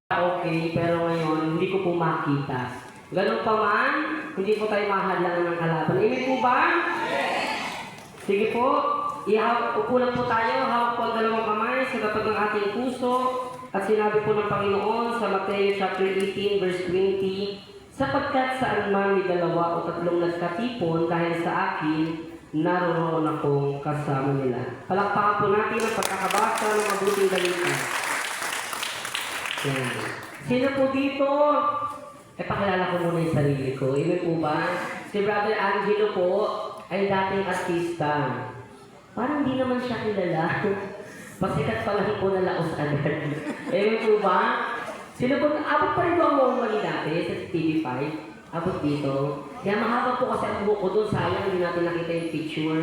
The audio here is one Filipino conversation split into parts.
Okay, pero ngayon, hindi ko po makita. Ganun pa man, hindi po tayo mahadlangan ng kalaban. Amen po ba? Sige po, upo lang po tayo, hawak po ang dalawang kamay sa tapat ng ating puso. At sinabi po ng Panginoon sa Mateo chapter 18, verse 20, sapagkat saan man may dalawa o tatlong nagkatipon dahil sa akin, naroon akong kasama nila. Palakpakan po natin ang pagkakabasa ng mabuting balita. Yan. Sino po dito? Pakilala ko muna yung sarili ko. Amen po ba? Si Brother Angelo po ay dating artista. Parang hindi naman siya kilala. Pasikat pa lang po na laos agad. Amen po ba? Sino po? Abot pa rin po ang Mawali dati sa TV5. Abot dito. Kaya mahaba po kasi ang buko doon. Sayang hindi natin nakita yung picture.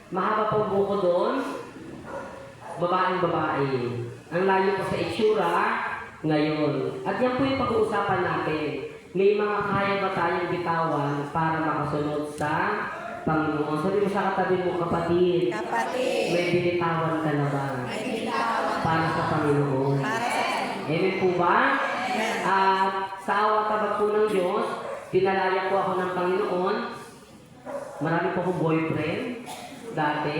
Mahaba po ang buko doon. Babaeng babae. Ang layo po sa itsura ngayon. At yan po yung pag-uusapan natin. May mga kaya ba tayong bitawan para makasunod sa Panginoon? Sabi mo sa katabi mo, kapatid. Kapatid. May binitawan ka na ba? May binitawan. Para sa Panginoon. Para sa Panginoon. Amen po ba? Amen. At sa awa tabag po ng Diyos, pinalaya po ako ng Panginoon. Marami po akong boyfriend dati.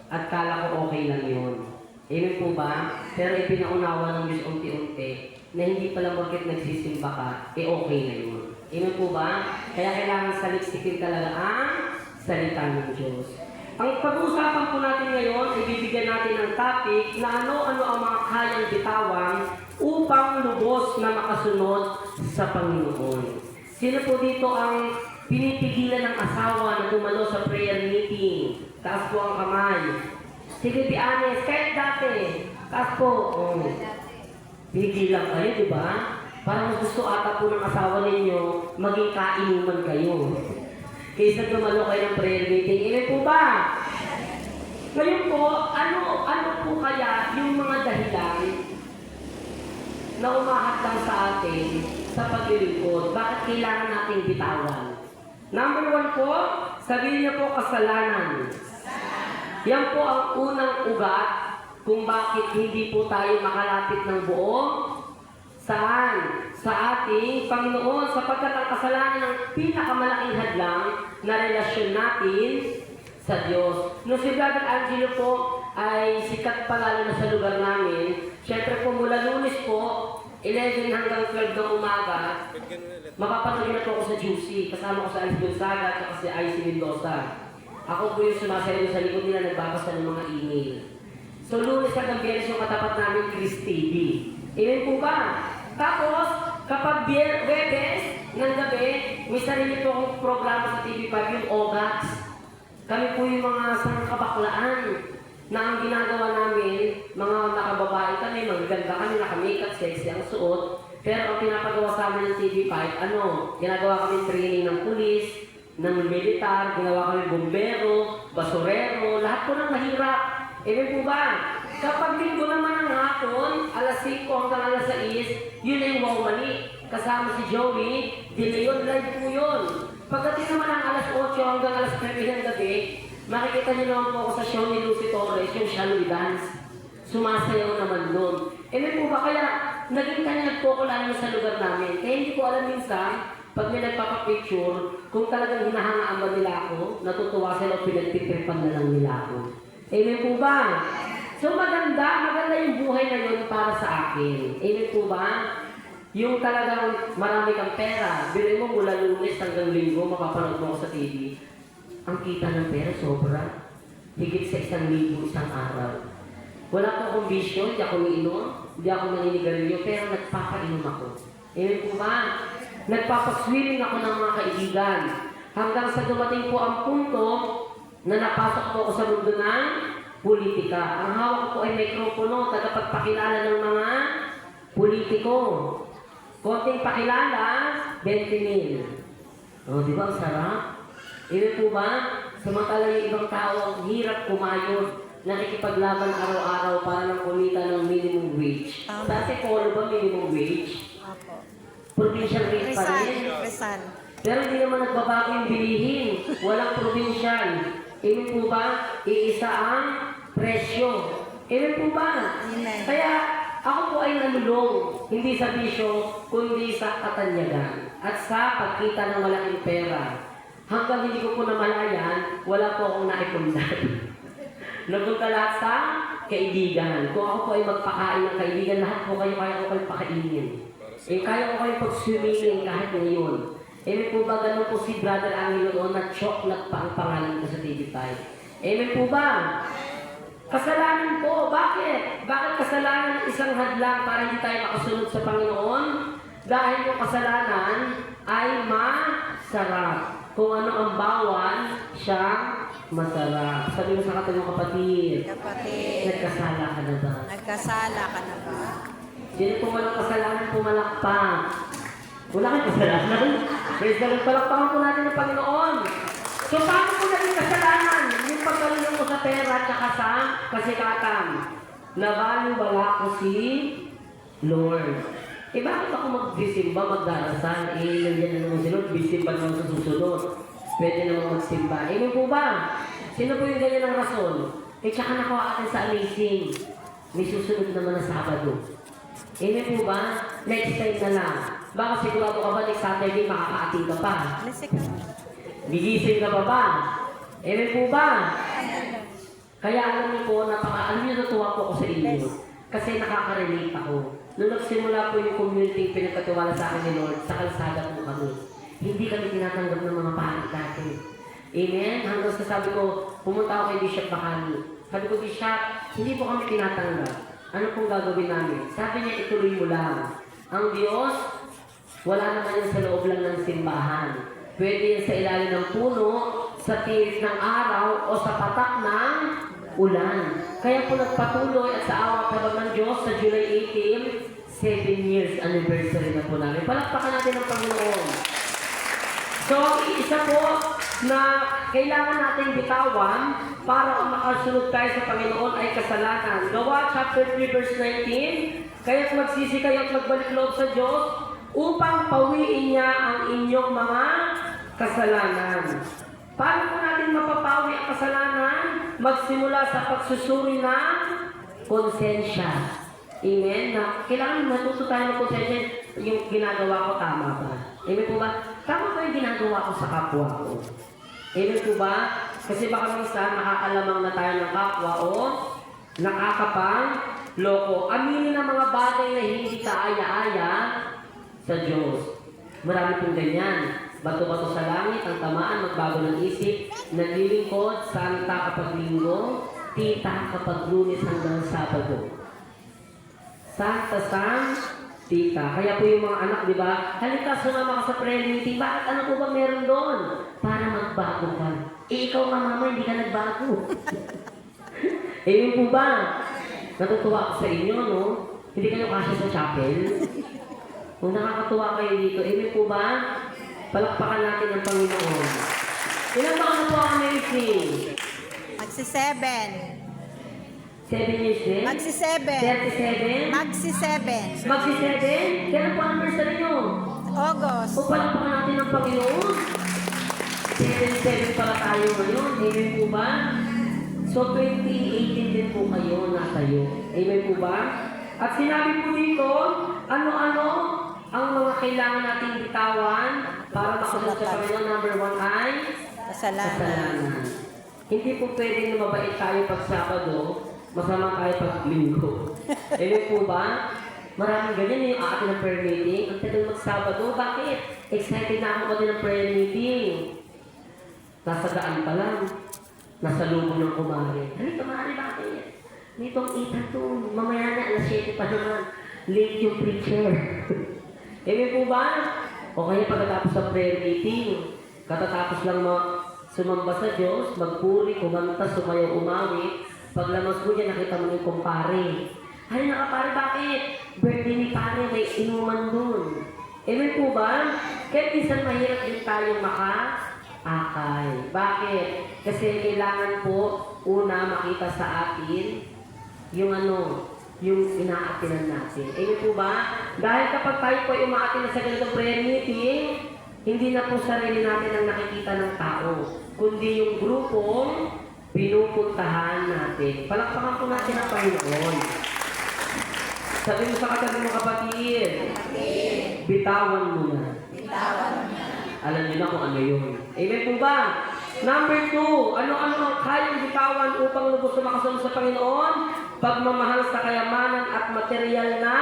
At kala ko okay lang yun. Amen po ba? Pero ipinaunawa ng Diyos unti-unti na hindi pala bakit nagsisimba ka, okay na yun. Amen po ba? Kaya kailangan saliksikin talaga ang salita ng Diyos. Ang pag-uusapan po natin ngayon, ibibigyan natin ng topic na ano-ano ang mga kayang bitawan upang lubos na makasunod sa Panginoon. Sino po dito ang pinipigilan ng asawa na dumalo sa prayer meeting? Taas po ang kamay. Sige, be honest, kahit dati. Taas po. Pigilan kayo, di ba? Parang gusto ata po ng asawa ninyo, maging kainuman kayo. Kaysa dumalo kayo ng prayer meeting. Amen po ba? Ngayon po, ano po kaya yung mga dahilan na umahadlang sa atin sa paglilingkod? Bakit kailangan natin bitawan? Number 1 po, sabihin niyo po kasalanan. Yan po ang unang ugat kung bakit hindi po tayo makalapit ng buo. Saan? Sa ating Panginoon, sapagkat ang kasalanan ng pinakamalaking hadlang na relasyon natin sa Diyos. Nung si Brother Angelo po ay sikat pa lalo na sa lugar namin, syempre po mula Lunes po, 11 hanggang 12 ng umaga, mapapanood na po ako sa Juicy. Kasama ko sa Alice Gonzaga at si IC Mendoza. Ako po yung sumasayaw sa likod nila, nagbabasa ng mga email. So, Lunes hanggang Biyernes yung katapat namin, Chris TV. Amen po ba? Tapos, kapag Webes ng gabi, may sarili po akong programa sa TV5, yung OGAX. Kami po yung mga sangkabaklaan na ang ginagawa namin, mga nakababae kami, magaganda kami, naka-makeup, sexy ang suot. Pero ang pinapagawa sa amin ng TV5, ginagawa kami training ng pulis, ng militar, ginawa kami bombero, basurero, lahat po ng mahirap. Amen po ba? Kapag linggo naman ng hapon, alas 5 hanggang alas 6, yun ay Wow Mani. Kasama si Joey, di yun, live po yun. Pagdating naman ng alas 8 hanggang alas 9 ng gabi, makikita niyo naman po ako sa show ni Lucy Torres, yung Shallow Dance. Sumasayaw naman doon. Amen po ba? Kaya naging kanyag po ko lalo sa lugar namin. Kaya hindi ko alam minsan, pag may nagpapapicture, kung talagang hinahangaan ba nila ako, natutuwa sila o pinagtitripan na lang nila ako. Amen po ba? So maganda yung buhay na yun para sa akin. Amen po ba? Yung talagang marami kang pera, bilhin mo mula Lunes hanggang Linggo, mapapanood mo ako sa TV. Ang kita ng pera, sobra. Higit sa 1,000 isang araw. Wala po akong bisyo, hindi ako umiinom, hindi ako naninigarilyo, pero nagpapainom ako. Amen po ba? Nagpapaswimming ako ng mga kaibigan. Hanggang sa dumating po ang punto na napasok po ako sa mundo ng politika. Ang hawak ko ay mikropono, tagapagpakilala ng mga politiko. Konting pakilala, 20,000. Di ba? Ang sarap. Amen po ba? Samantala yung ibang tao ang hirap kumayod. Nakikipaglaban araw-araw para lang kumita ng minimum wage. Dati ko, ba minimum wage? Apo. Provincial rate pa rin. Rizal. Pero hindi naman nagbabago yung bilihin. Walang provincial. Amen po ba? Iisa ang presyo. Amen po ba? Amen. Kaya Ako po ay nalulong, hindi sa bisyo, kundi sa katanyagan at sa pagkita ng malaking pera. Hanggang hindi ko po namalayan, wala po akong naipundan. Nagpunta lahat sa kaibigan. Kung ako po ay magpakain ng kaibigan, lahat po kayo kaya ko kayo pakainin. Kaya ko kayo pag-swimming kahit ngayon. Amen po ba, ganun po si Brother Angelo noon na chocolate pa ang pangalan ko sa TV5. Amen po ba? Kasalanan po. Bakit? Bakit kasalanan ng isang hadlang para hindi tayo makasunod sa Panginoon? Dahil yung kasalanan ay masarap. Kung ano ang bawal, siya masarap. Sabi mo sa katagang kapatid, nagkasala ka na ba? Nagkasala ka na ba? Sino po walang kasalanan, pumalakpak. Wala kang kasalanan. Praise the Lord, palakpakan po natin ng Panginoon. So, paano po naging kasalanan? Yung pagkalulong ko sa pera at saka sa kasikatan. Nabaliwala ko si Lord. Bakit ako magbisimba, magdarasal? Nandiyan na naman si Lord, bisimba naman sa susunod. Pwede naman magsimba. Ano po ba? Sino po yung ganyan ng rason? Tsaka nakuha atin sa amazing. May susunod naman na Sabado. Po ba? Next time na lang. Baka sigurado ka ba next Saturday makakaating ka pa? Bigising ka pa ba? Po ba? Kaya alam niyo po, alam niyo natuwa po ako sa inyo. Kasi nakaka-relate ako. Nung nagsimula po yung community pinagkatiwala sa akin ni Lord, sa kalsada po kami. Hindi kami tinatanggap ng mga pahalit natin. Amen? Hanggang sa sabi ko, pumunta ako kay Bishop Bakani. Sabi ko, Bishop, hindi po kami tinatanggap. Ano pong gagawin namin? Sabi niya, ituloy mo lang. Ang Diyos, wala naman yan sa loob lang ng simbahan. Pwede yan sa ilalim ng puno, sa tiris ng araw, o sa patak ng ulan. Kaya po nagpatuloy at sa awa kabag ng Diyos sa July 18, 7 years anniversary na po namin. Palakpakan natin ang Panginoon. So, isa po na kailangan natin bitawan para makasunod tayo sa Panginoon ay kasalanan. Gawa chapter 3 verse 19, kaya't magsisi kayo at magbalik loob sa Diyos upang pawiin niya ang inyong mga kasalanan. Paano po natin mapapawi ang kasalanan? Magsimula sa pagsusuri ng konsensya. Amen? Na kailangan matuto tayo ng konsensya. Yung ginagawa ko, tama ba? Amen po ba? Tama ba yung ginagawa ko sa kapwa ko? Amen po ba? Kasi baka minsan nakakalamang na tayo ng kapwa o nakakapang loko. Aminin ang mga bagay na hindi kaaya-aya sa Diyos. Marami pong ganyan. Bato-bato sa langit, ang tamaan, magbago ng isip, naglilingkod, santa kapag linggo, tita kapag Lunes hanggang Sabado. Santa, tita. Kaya po yung mga anak, di ba? Halika, sumama ka sa prayer meeting. Bakit? Ano po ba meron doon? Para magbago ka. Ikaw nga mama, hindi ka nagbago. Yun po ba? Natutuwa ako sa inyo, no? Hindi kayo kasya sa chapel. Kung nakakatuwa kayo dito, po ba? Palakpakan natin ang Panginoon. Ilan ba na po ang amazing? Magsi-7. 7 years din? Magsi-7. 37? Magsi-7. Magsi-7? Kailan po ang anniversary nyo? August. O palakpakan natin ang Panginoon. 7 pala tayo ngayon. Amen po ba? So 2018 din po kayo natayo. Amen po ba? At sinabi po dito, ano-ano ang mga kailangan nating bitawan para makasunod sa Panginoon. Number 1 ay kasalanan. Hindi po pwedeng na mabait tayo pag Sabado, masama tayo pag Linggo. Amen po ba? Maraming ganyan yung akin ng prayer meeting. Ang tagal mag-Sabado, bakit? Excited na ako din ng prayer meeting. Nasa daan pa lang. Nasa lubong ng kumari. Halika kumari, bakit? Nitong 8 to, mamaya na, alas 7 pa naman. Late yung preacher. Amen po ba? O kaya pagkatapos sa prayer meeting, katatapos lang sumamba sa Diyos, magpuri, kumanta, sumayaw, umawi, paglamas mo dyan, nakita mo yung kumpare. Ay, nakapare, bakit? Birthday ni pare, may inuman dun. Amen po ba? Kaya minsan mahirap din tayong maka-akay. Bakit? Kasi kailangan po, una, makita sa atin, yung yung inaatinan natin. Amen po ba? Dahil kapag tayo po ay umaatin na sa ganitong prayer meeting, hindi na po sarili natin ang nakikita ng tao, kundi yung grupong pinupuntahan natin. Palakpakan po natin ang Panginoon. Sabi mo sa katabi mo kapatid, bitawan mo na. Alam niyo na kung ano yun. Amen po ba? Number 2, ano-ano ang kayang bitawan upang lubos na makasunod sa Panginoon? Pagmamahal sa kayamanan at material na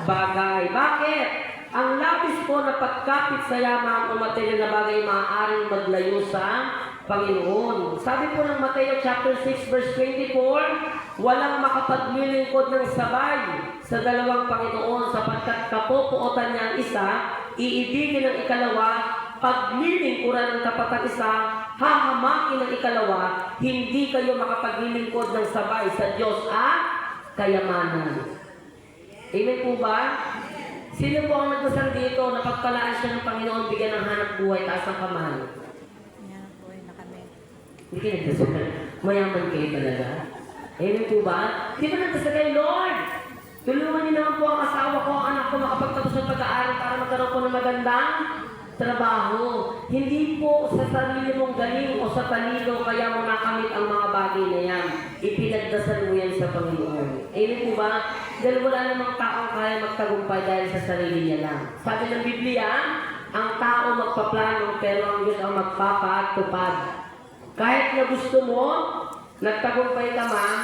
bagay. Bakit? Ang labis po na pagkapit sa yaman o material na bagay maaaring maglayo sa Panginoon. Sabi po ng Mateo chapter 6 verse 24, walang makapaglilingkod ng sabay sa dalawang Panginoon sapagkat kapupuotan niya ang isa, iibigin ang ikalawa, paglilingkuran ng tapat ang isa, hahamakin ang ikalawa, hindi kayo makapaglilingkod ng sabay sa Diyos at kayamanan. Amen po ba? Sino po ang nagdasal dito na pagpalaan siya ng Panginoon, bigyan ng hanap buhay, taas ng kamay? Yan po na kami. Hindi kayo nagdasal. Mayaman kayo talaga. Amen po ba? Di ba nagdasal kayo, Lord? Tulungan niyo naman po ang asawa ko, ang anak ko makapagtapos ng pag-aaral para magkaroon po ng magandang trabaho. Hindi po sa sarili mong galing o sa talino kaya mo nakamit ang mga bagay na yan. Ipinagdasal mo yan sa Panginoon. Amen po ba? Dahil wala namang taong kaya magtagumpay dahil sa sarili niya lang. Sabi ng Biblia, ang tao magpaplano pero ang Diyos ang magpapatupad. Kahit na gusto mo, nagtagumpay ka man,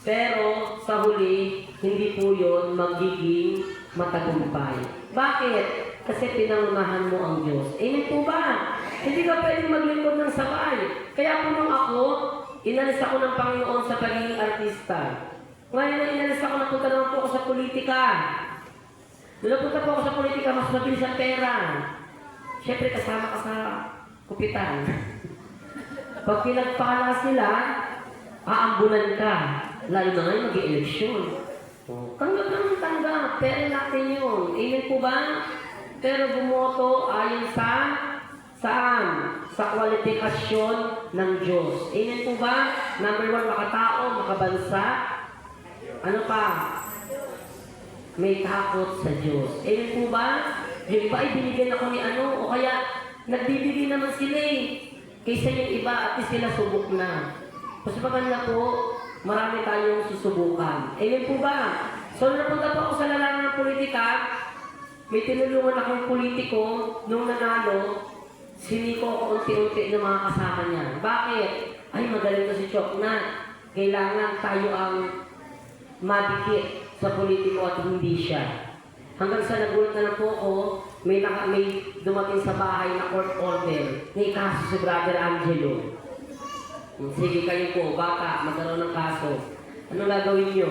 pero sa huli, hindi po yun magiging matagumpay. Bakit? Kasi pinangunahan mo ang Diyos. Amen po ba? Hindi ka pwedeng maglingkod ng sabay. Kaya po nung ako, inalis ako ng Panginoon sa pagiging artista. Ngayon na inalis ako, napunta naman po ako sa politika. Nung napunta po ako sa politika, mas mabilis ang pera. Siyempre, kasama ka sa kupitan. Pag pinagpala sila, aambunan ka. Lalo na ngayon, mag-i-eleksyon. Tanggap lang, tanggap. Pera natin yun. Amen po ba? Pero bumoto ayon sa saan? Sa kwalifikasyon ng Diyos. Amen po ba? Number 1, makatao, makabansa. Ano pa? May takot sa Diyos. Amen po ba? Yung iba ay binigyan ako ni ano, o kaya nagbibigay naman sila eh. Kaysa yung iba, at least sila subok na. Mas maganda po, marami tayong susubukan. Amen po ba? So, napunta po ako sa larangan ng politika, may tinulungan akong politiko nung nanalo, siniko ako unti-unti ng mga kasama niya. Bakit? Ay, magaling na si Chok na. Kailangan tayo ang madikit sa politiko at hindi siya. Hanggang sa nagulat na lang po ako, may dumating sa bahay na court order. May kaso si Brother Angelo. Sige kayo po, baka magkaroon ng kaso. Ano gagawin niyo?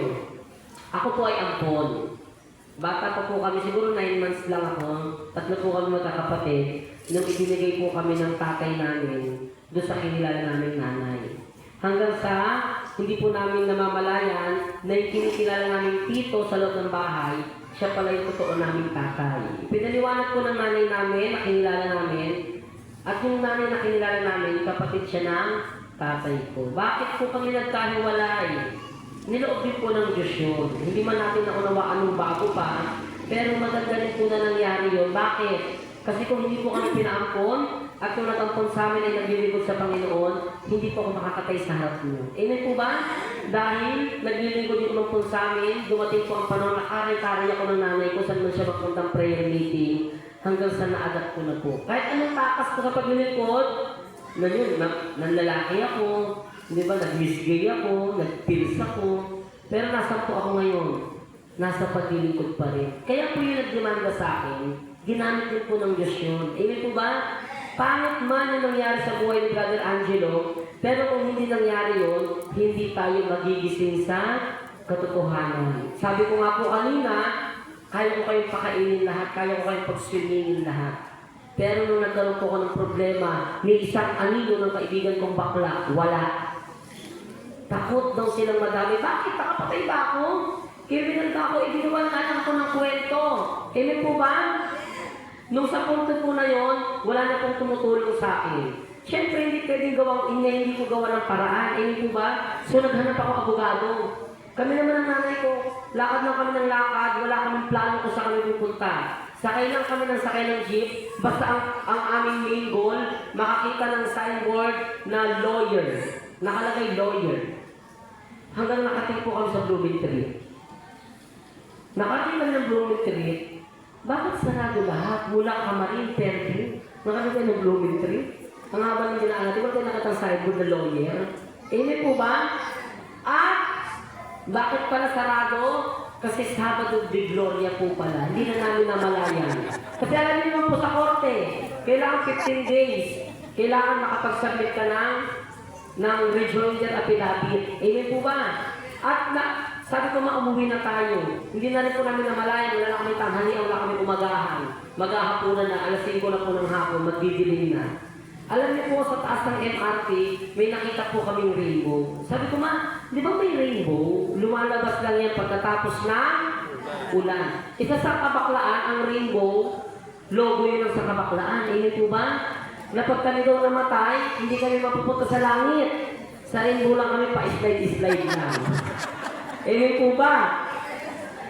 Ako po ay ampon. Bata pa po kami, siguro 9 months lang ako. 3 po kami magkakapatid. Nung ibinigay po kami ng tatay namin, doon sa kinilala namin nanay. Hanggang sa hindi po namin namamalayan na yung kinikilala namin tito sa loob ng bahay, siya pala yung totoo naming tatay. Pinaliwanag po ng nanay namin, na kinilala namin, at yung nanay na kinilala namin, kapatid siya ng tatay ko. Bakit po kami nagkahiwalay? Niloob din po ng Diyos yun. Hindi man natin naunawaan ng bago pa, pero maganda rin po na nangyari yun. Bakit? Kasi kung hindi po kami pinaampon, at kung natampon sa amin ay naglilingkod sa Panginoon, hindi po ako makakatay sa harap niyo. Amen po ba? Dahil naglilingkod yung umampon sa amin, dumating po ang panahon na karay-karay ako ng nanay ko saan man siya magpuntang prayer meeting, hanggang sa naagat ko na po. Kahit anong takas ko sa paglilingkod, na yun, nanlalaki ako, di ba, nag-misgay ako, nag-pills ako, pero nasa po ako ngayon, nasa paglilingkod pa rin. Kaya po yung nagdemanda sa akin, ginamit din po ng Diyos yun. Amen po ba? Pangit man yung nangyari sa buhay ni Brother Angelo, pero kung hindi nangyari yun, hindi tayo magigising sa katotohanan. Sabi ko nga po kanina, kaya ko kayong pakainin lahat, kaya ko kayong pagswimmingin lahat. Pero nung nagkaroon po ako ng problema, may isang amigo ng kaibigan kong bakla, wala. Takot daw silang madami. Bakit? Nakapatay ba ako? Kaya binalta ako, ibinawan ka lang ko ng kwento. Amen po ba? Nung sa punto po na yon, wala na pong tumutulong sa akin. Siyempre, hindi pwedeng gawang hindi ko gawa ng paraan. Amen po ba? So, naghanap ako abogado. Kami naman ng nanay ko, lakad lang kami ng lakad, wala kaming plano kung saan kami pupunta. Sakay lang kami ng sakay ng jeep, basta ang aming main goal, makakita ng signboard na lawyer. Nakalagay lawyer. Hanggang nakating po kami sa Blueberry Tree. Nakarating kami ng Blooming Tree. Bakit sarado lahat? Mula Camarin, Fairview. Nakarating kami ng Blooming Tree. Ang haba ng dinaan natin, wala tayo nakatang sideboard na lawyer. Hindi po ba? At bakit pala sarado? Kasi Sabado de Gloria po pala. Hindi na namin namalayan. Kasi alam niyo naman po sa korte, kailangan 15 days. Kailangan makapag-submit ka ng rejoinder affidavit. Amen po ba? At sabi ko umuwi na tayo. Hindi na rin po namin namalayan. Wala na kami tanghalian, wala kami umagahan. Maghahapunan na, alas 5 na po ng hapon, magdidilim na. Alam niyo po, sa taas ng MRT, may nakita po kaming rainbow. Sabi ko, di ba may rainbow? Lumalabas lang yan pagkatapos ng ulan. Isa sa kabaklaan, ang rainbow, logo yun sa kabaklaan. Amen po ba? Na pag kami daw namatay, hindi kami mapupunta sa langit. Sa rainbow lang kami pa-slide-slide lang. Amen po ba?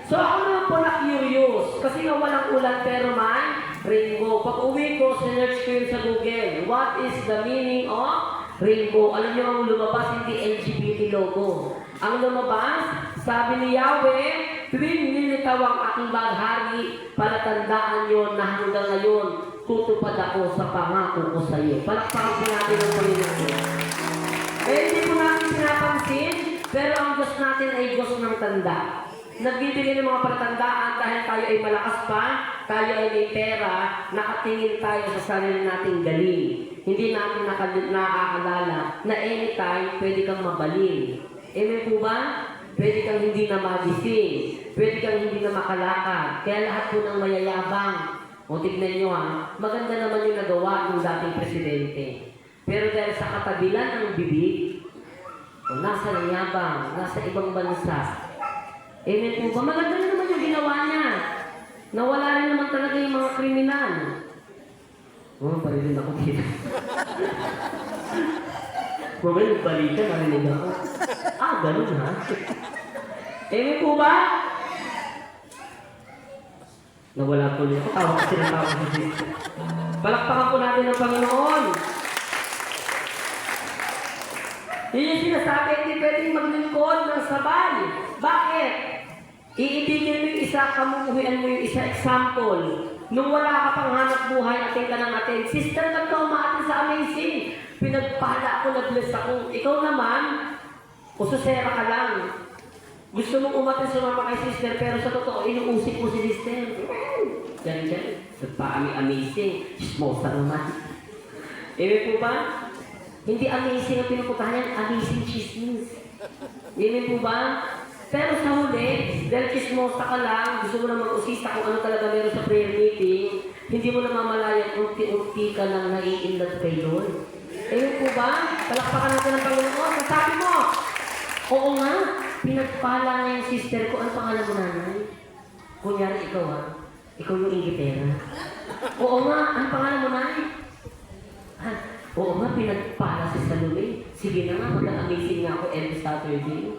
So ako naman po na-curious. Kasi nga walang ulan pero may rainbow. Pag uwi ko, sinerch ko yun sa Google. What is the meaning of rainbow? Alam niyo ang lumabas, hindi LGBT logo. Ang lumabas, sabi ni Yahweh, tuwing nilitaw ang aking baghari, para tandaan yun na hanggang ngayon, tutupad ako sa pangako ko sa iyo. Palakpakan po natin ang Panginoon. Eh, hindi po natin pinapansin, pero ang Diyos natin ay Diyos ng tanda. Nagbibigay ng mga palatandaan dahil tayo ay malakas pa, tayo ay may pera, nakatingin tayo sa sarili nating galing. Hindi natin nakaakalala na anytime pwede kang mabalin. Amen po ba? Pwede kang hindi na magising, pwede kang hindi na makalakad. Kaya lahat po ng mayayabang, o tignan nyo maganda naman yung nagawa ng dating presidente. Pero dahil sa katabilan ng bibig, o nasa yabang, nasa ibang bansa, amen po ba? Maganda rin naman yung ginawa niya. Nawala rin naman talaga yung mga kriminal. Parilin ako dito. Mamaya nagbalita, narinig ako. Ganun ha? Amen po ba? Nawala po niyo. Tawag kasi ng tawag sa dito. Palakpakan po natin ang Panginoon. Yun yung sinasabi, hindi pwedeng maglingkod ng sabay. Bakit? Iibigin mo yung isa, kamukuhian mo yung isa. Example, nung wala ka pang hanap buhay, atin ka ng atin. Sister, ba't ka umaatin sa amazing? Pinagpala ako, nag-bless ako. Ikaw naman, ususera ka lang. Gusto mong umatin sumama kay sister, pero sa totoo, inuusik mo si sister. Diyan. Sa amazing. Chismosa naman. Ewe po ba? Hindi amazing ang pinupuntahan yan, amazing chismis. Ewe po ba? Pero sa huli, dahil chismosa ka lang, gusto mo na mag-usisa kung ano talaga meron sa prayer meeting, hindi mo na mamalayan, unti-unti ka lang nai-inlove kay Lord. Ewe po ba? Palakpakan natin ang Panginoon. Kasabi mo, oo nga, pinagpala nga yung sister ko. Ano pangalan mo, nanay? Kunyari, ikaw ikaw yung ingitera. Oo nga, ano pangalan mo, nanay? Oo nga, pinagpala si Salome. Sige na nga, mag-amazing nga ako every Saturday.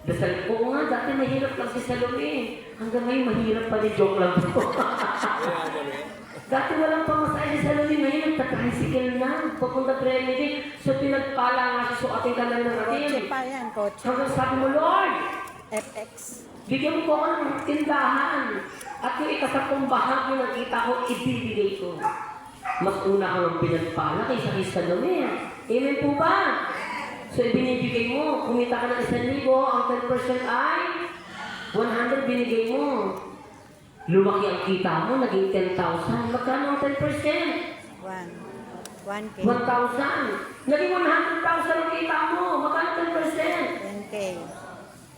Dasal, oo nga, dati mahirap lang si Salome. Hanggang ngayon, mahirap pa rin. Joke lang po. Dati walang pamasahe si Salome. Ngayon, nagtatricycle na. Papunta prayer meeting. So, pinagpala nga siya. So, ating ka lang ng atin. Kotse pa yan, kotse. Hanggang sabi mo, Lord, FX. bigyan mo ko ako ng tindahan. At yung ikasapong bahagi ng kita ko, ibibigay ko. Mas una kang pinagpala kaysa kay Salome. Amen po ba? So, ibinibigay mo. Kumita ka ng 1,000, ang 10% ay 100 binigay mo. Lumaki ang kita mo, naging 10,000. Magkano ang 10%? 1K. 1,000. Naging 100,000 ang kita mo. Magkano 10%? 10K.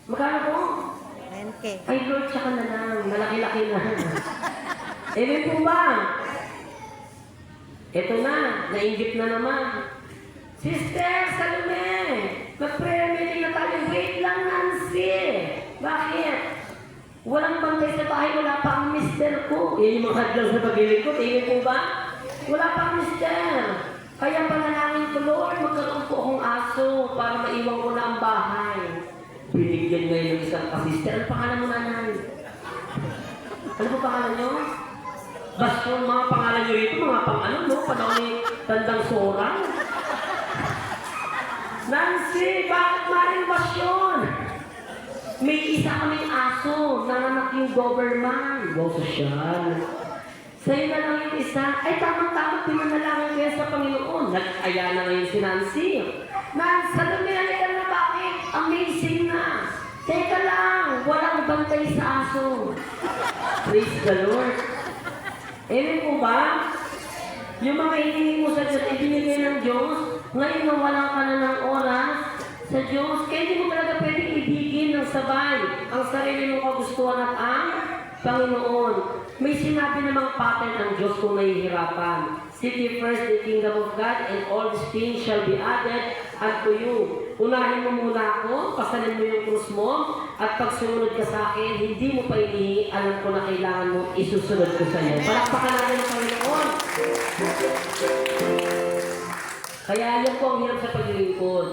Magkano po? 10K. Ay, Lord, tsaka na lang. Malaki-laki na. Amen po ba? Ito na, nainggit na naman. Sister, Salome, mag-prayer meeting na tayo. Wait lang, Nancy. Bakit? Walang bantay sa bahay, wala pa ang mister ko. Yan yung mga hadlang sa pag-ibig ko. Tingin po ba? Wala pa ang mister. Kaya panalangin ko, Lord, magkaroon po akong aso para maiwan ko na ang bahay. Binigyan ngayon ng isang ka-sister. Ano pangalan mo, nanay? Ano po pangalan nyo? Basta yung mga pangalan nyo rito, mga pang-ano, no? Panahon ni Tandang Sora. Nancy, bakit maring basyon? May isa kaming aso, nanganak yung Doberman. Wow, sosyal. Sa'yo na lang yung isa. Ay, tamang-tamang pinanalangin kaya sa Panginoon. Nag-aya na ngayon si Nancy. Nancy, sabi na na bakit? Amazing na. Teka lang, walang bantay sa aso. Praise the Lord. Amen po ba? Yung mga hinihingi mo sa Diyos, ibinigay ng Diyos. Ngayon nawalan ka na ng oras sa Diyos. Kaya hindi mo talaga pwedeng ibigin ng sabay ang sarili mong kagustuhan at ang Panginoon. May sinabi namang pattern ang Diyos kung nahihirapan. Seek ye first the kingdom of God and all these things shall be added unto you. Unahin mo muna ako, pasalin mo yung krus mo, at pag sumunod ka sa akin, hindi mo pa inihingi, alam ko na kailangan mo, isusunod ko sa iyo. Palakpakan natin ang Panginoon. Kaya yan po ang hirap sa paglilingkod.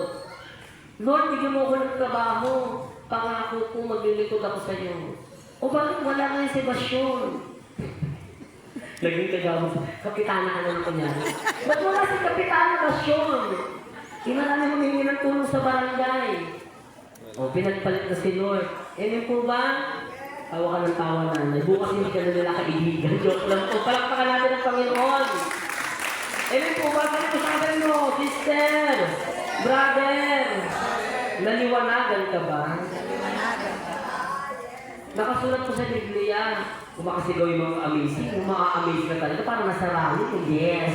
Lord, bigyan mo ako ng trabaho. Pangako ko, maglilingkod ako sa iyo. O bakit wala nga yung Sebastian? Naging kagawin sa kapitana ka naman kanya. Ba't wala si Kapitana Basyon? Marami humingi ng tulong sa barangay. O, pinagpalit na si Lord. Amen po ba? Tawa ka ng tawa na. Bukas hindi ka na nila kaibigan. Joke lang po. Palakpakan natin ang Panginoon. Amen po ba? Kaya po sa akin mo, sister, brother, naliwanagan ka ba? Nakasulat po sa Biblia, kung makasigaw yung mga amazing, kung maka-amaze ka talaga, parang nasa rally, yes.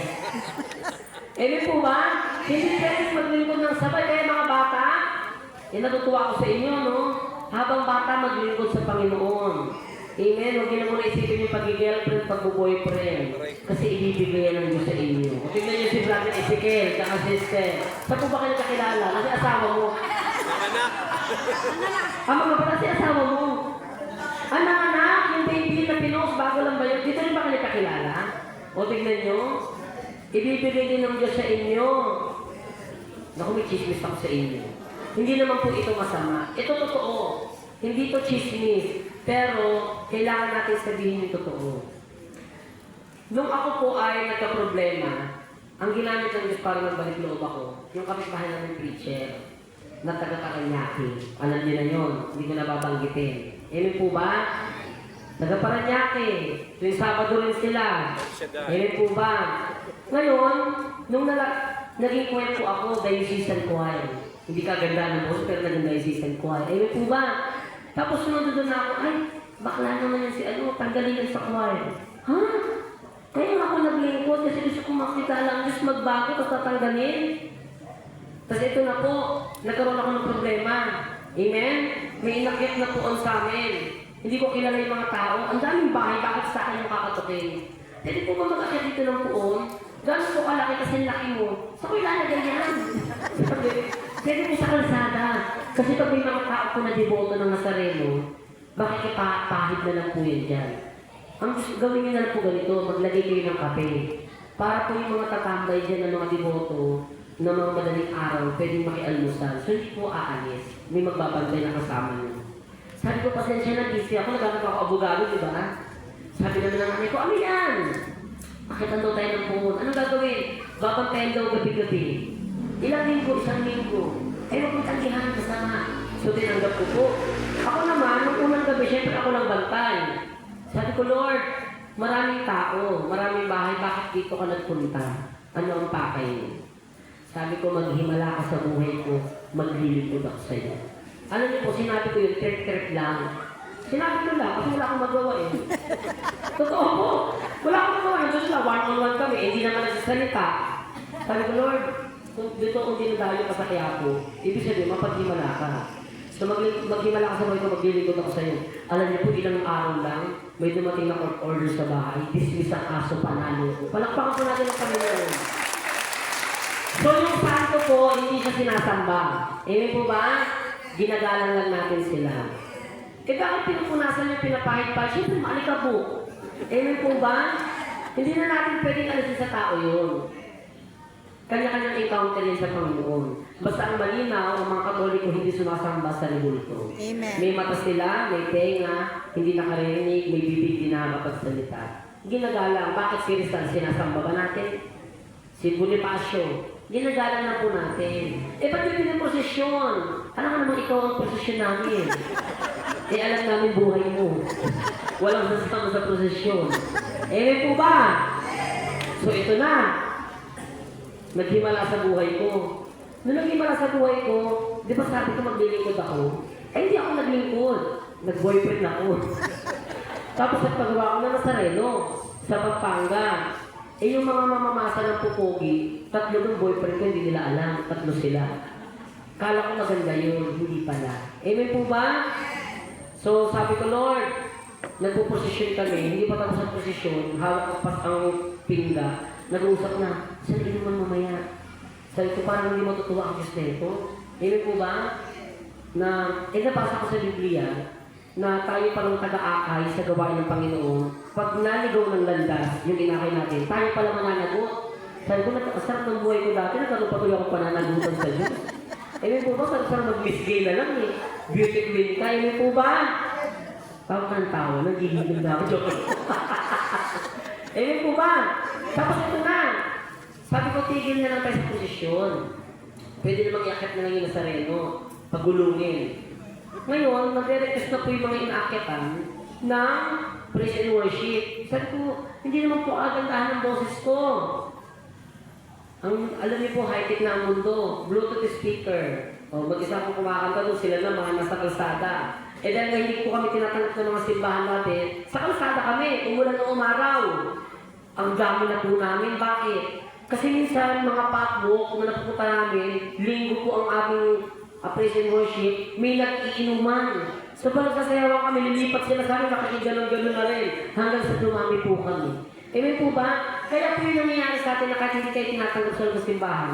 Amen po ba? Hindi pwede maglingkod ng sabay, kaya mga bata, natutuwa ko sa inyo, no? Habang bata, maglingkod sa Panginoon. Amen? Huwag niyo na muna isipin yung pag-girlfriend, pag-boyfriend. Kasi ibibigay ng Diyos sa inyo. O tignan niyo si Brother Ezekiel, tsaka sister. Saan po ba kayo kakilala? Kasi asawa mo. Mga pala si asawa mo. Anak, yung baby na pinos, bago lang ba yun? Dito rin ba kayo kakilala? O tignan niyo, ibibigay din ng Diyos sa inyo. Naku, may chismis ako sa inyo. Hindi naman po ito masama. Ito totoo. Hindi ito chismis. Pero, kailangan natin sabihin yung totoo. Nung ako po ay nagka-problema, ang ginamit ng Diyos para magbalik loob ako, yung kapitbahay namin preacher, na taga-Paranaque. Alam niyo na yun, hindi ko nababanggitin. Amen po ba? Taga-Paranaque. Tuwing Sabado rin sila. Amen po ba? Ngayon, nung naging kwento ako, diocesan choir. Hindi ka ganda ng boss, pero naging diocesan choir. Amen po ba? Tapos sunod doon na ako, ay, bakla naman yan si tanggalin yan sa choir. Ha? Kaya ako naglingkod kasi gusto ko makita lang, Diyos magbago, tapos tatanggalin. Tapos ito na po, nagkaroon ako ng problema. Amen? May inakyat na poon sa amin. Hindi ko kilala yung mga tao. Ang daming bahay, bakit sa akin yung kakatukin? Pwede po ba mag-akyat dito ng poon? Gano'n po kalaki kasi laki mo. Sa ko ilalagay yan. Pwede po sa kalsada. Kasi pag may mga tao po na deboto ng Nazareno, bakit pahid na lang po yan dyan? Ang gawin nyo na lang po ganito, maglagay kayo ng kape. Para po yung mga tatambay dyan ng mga deboto, ng mga madaling araw, pwedeng makialmusal. So hindi po aalis. May magbabantay na kasama nyo. Sabi ko, pasensya na, busy ako, nagkakaroon ako abogado, di ba? Sabi naman ng nanay ko, ano yan? Makitan daw tayo ng pumun. Anong gagawin? Babantayan daw gabi-gabi. Ilang linggo, isang linggo. Eh, huwag mong tanggihan kasama. So, tinanggap ko po. Ako naman, nung unang gabi, syempre ako lang bantay. Sabi ko, Lord, maraming tao, maraming bahay, bakit dito ka nagpunta? Ano ang pakay mo? Sabi ko, maghimala ka sa buhay ko, maglilingkod ako sa iyo. Alam niyo po, sinabi ko yun, trip-trip lang. Sinabi ko lang, kasi wala akong magawa eh. Totoo po. Wala akong magawa. Diyos lang, one-on-one kami. Hindi naman nagsasalita. Sabi ko, Lord, kung dinadayo ka sa Quiapo, ibig sabihin, mapaghimala ka. So maghimala ka sa buhay ko, maglilingkod ako sa iyo. Alam niyo po, ilang araw lang, may dumating na court order sa bahay, dismiss ang aso, panalo ko. Palakpakan po natin ang Panginoon. So yung santo po, hindi siya sinasamba. Amen po ba? Ginagalang lang natin sila. Eh bakit pinupunasan yung pinapahid pa? Siyempre, maalikabok. Amen po ba? Hindi na natin pwedeng alisin sa tao yun. Kanya-kanyang encounter yan sa Panginoon. Basta ang malinaw, ang mga Katoliko hindi sumasamba sa libulto. Amen. May mata sila, may tenga, hindi nakarinig, may bibig, hindi nakakapagsalita. Ginagalang, bakit si Rizal sinasamba ba natin? Si Bonifacio, ginagalang na po natin. Eh, ba't yung pinaprosesyon? alam ka naman ikaw ang prosesyon namin. Eh, alam namin buhay mo. Walang sasama sa prosesyon. Eh, po ba? So, ito na. Naghimala sa buhay ko. Nung naghimala sa buhay ko, di ba sabi ko maglilingkod ako? Eh, hindi ako naglingkod. Nag-boyfriend ako. Tapos nagpagawa ko na Nazareno sa Pampanga. Eh, yung mga mamamasa ng pupogi, 3 ng boyfriend ko, hindi nila alam. 3 sila. Kala ko maganda yun, hindi pala. Amen po ba? So, sabi ko, Lord, nagpo-posisyon kami, hindi pa tapos ang posisyon, hawak pa ang pingga, nag-uusap na, saan inuman mamaya? Sabi ko, parang hindi matutuwa ang Diyos nito. Amen po ba? Na, nabasa ko sa Biblia, na tayo parang taga-akay sa gawain ng Panginoon. Pag naligaw ng landas, yung inakay natin, tayo pala mananagot. Sabi ko, sarap ng buhay ko dati, nagkaroon pa tuloy ako pananagutan sa Diyos. Amen po ba? Sarap mag-misgay na lang eh. Beauty queen ka, amen po ba? Tawa ka ng tawa, naghihigil na ako. Amen po ba? Tapos ito na. Sabi ko, tigil na lang tayo sa posisyon. Pwede namang iakit na lang yung Nazareno. Pagulungin. Ngayon, nagre-request na po yung mga inaakitan ng praise and worship. Sabi ko, hindi naman po agandahan ng boses ko. Alam niyo po, high-tech na ang mundo. Bluetooth speaker. O, mag-isa po kumakanta doon, sila na mga nasa kalsada. Eh dahil nga hindi po kami tinatanggap ng mga simbahan natin, sa kalsada kami, umulan ng umaraw. Ang dami na po namin. Bakit? Kasi minsan, mga patwalk na napupunta namin, linggo po ang aming praise and worship, may nag-iinuman. So pag nagsasayawan kami, lilipat sila sa amin, nakikiganon-ganon na rin, hanggang sa dumami po kami. Amen po ba? Kaya po yung nangyayari sa atin na kahit hindi kayo tinatanggap sa simbahan,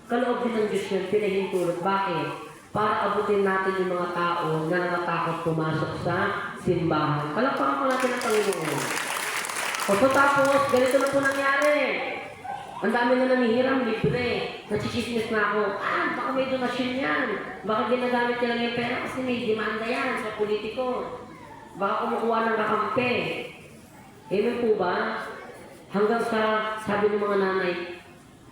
kaloob din ng Diyos yun, pinahintulot. Bakit? Para abutin natin yung mga tao na natatakot pumasok sa simbahan. Palakpakan po natin ang Panginoon. O so tapos, ganito na po nangyari. Ang dami na nangihiram, libre. Nachichismis na ako. Baka may donasyon yan. Baka ginagamit nila yung pera kasi may demanda yan sa politiko. Baka kumukuha ng kakampi. Amen po ba? Hanggang sa sabi ng mga nanay,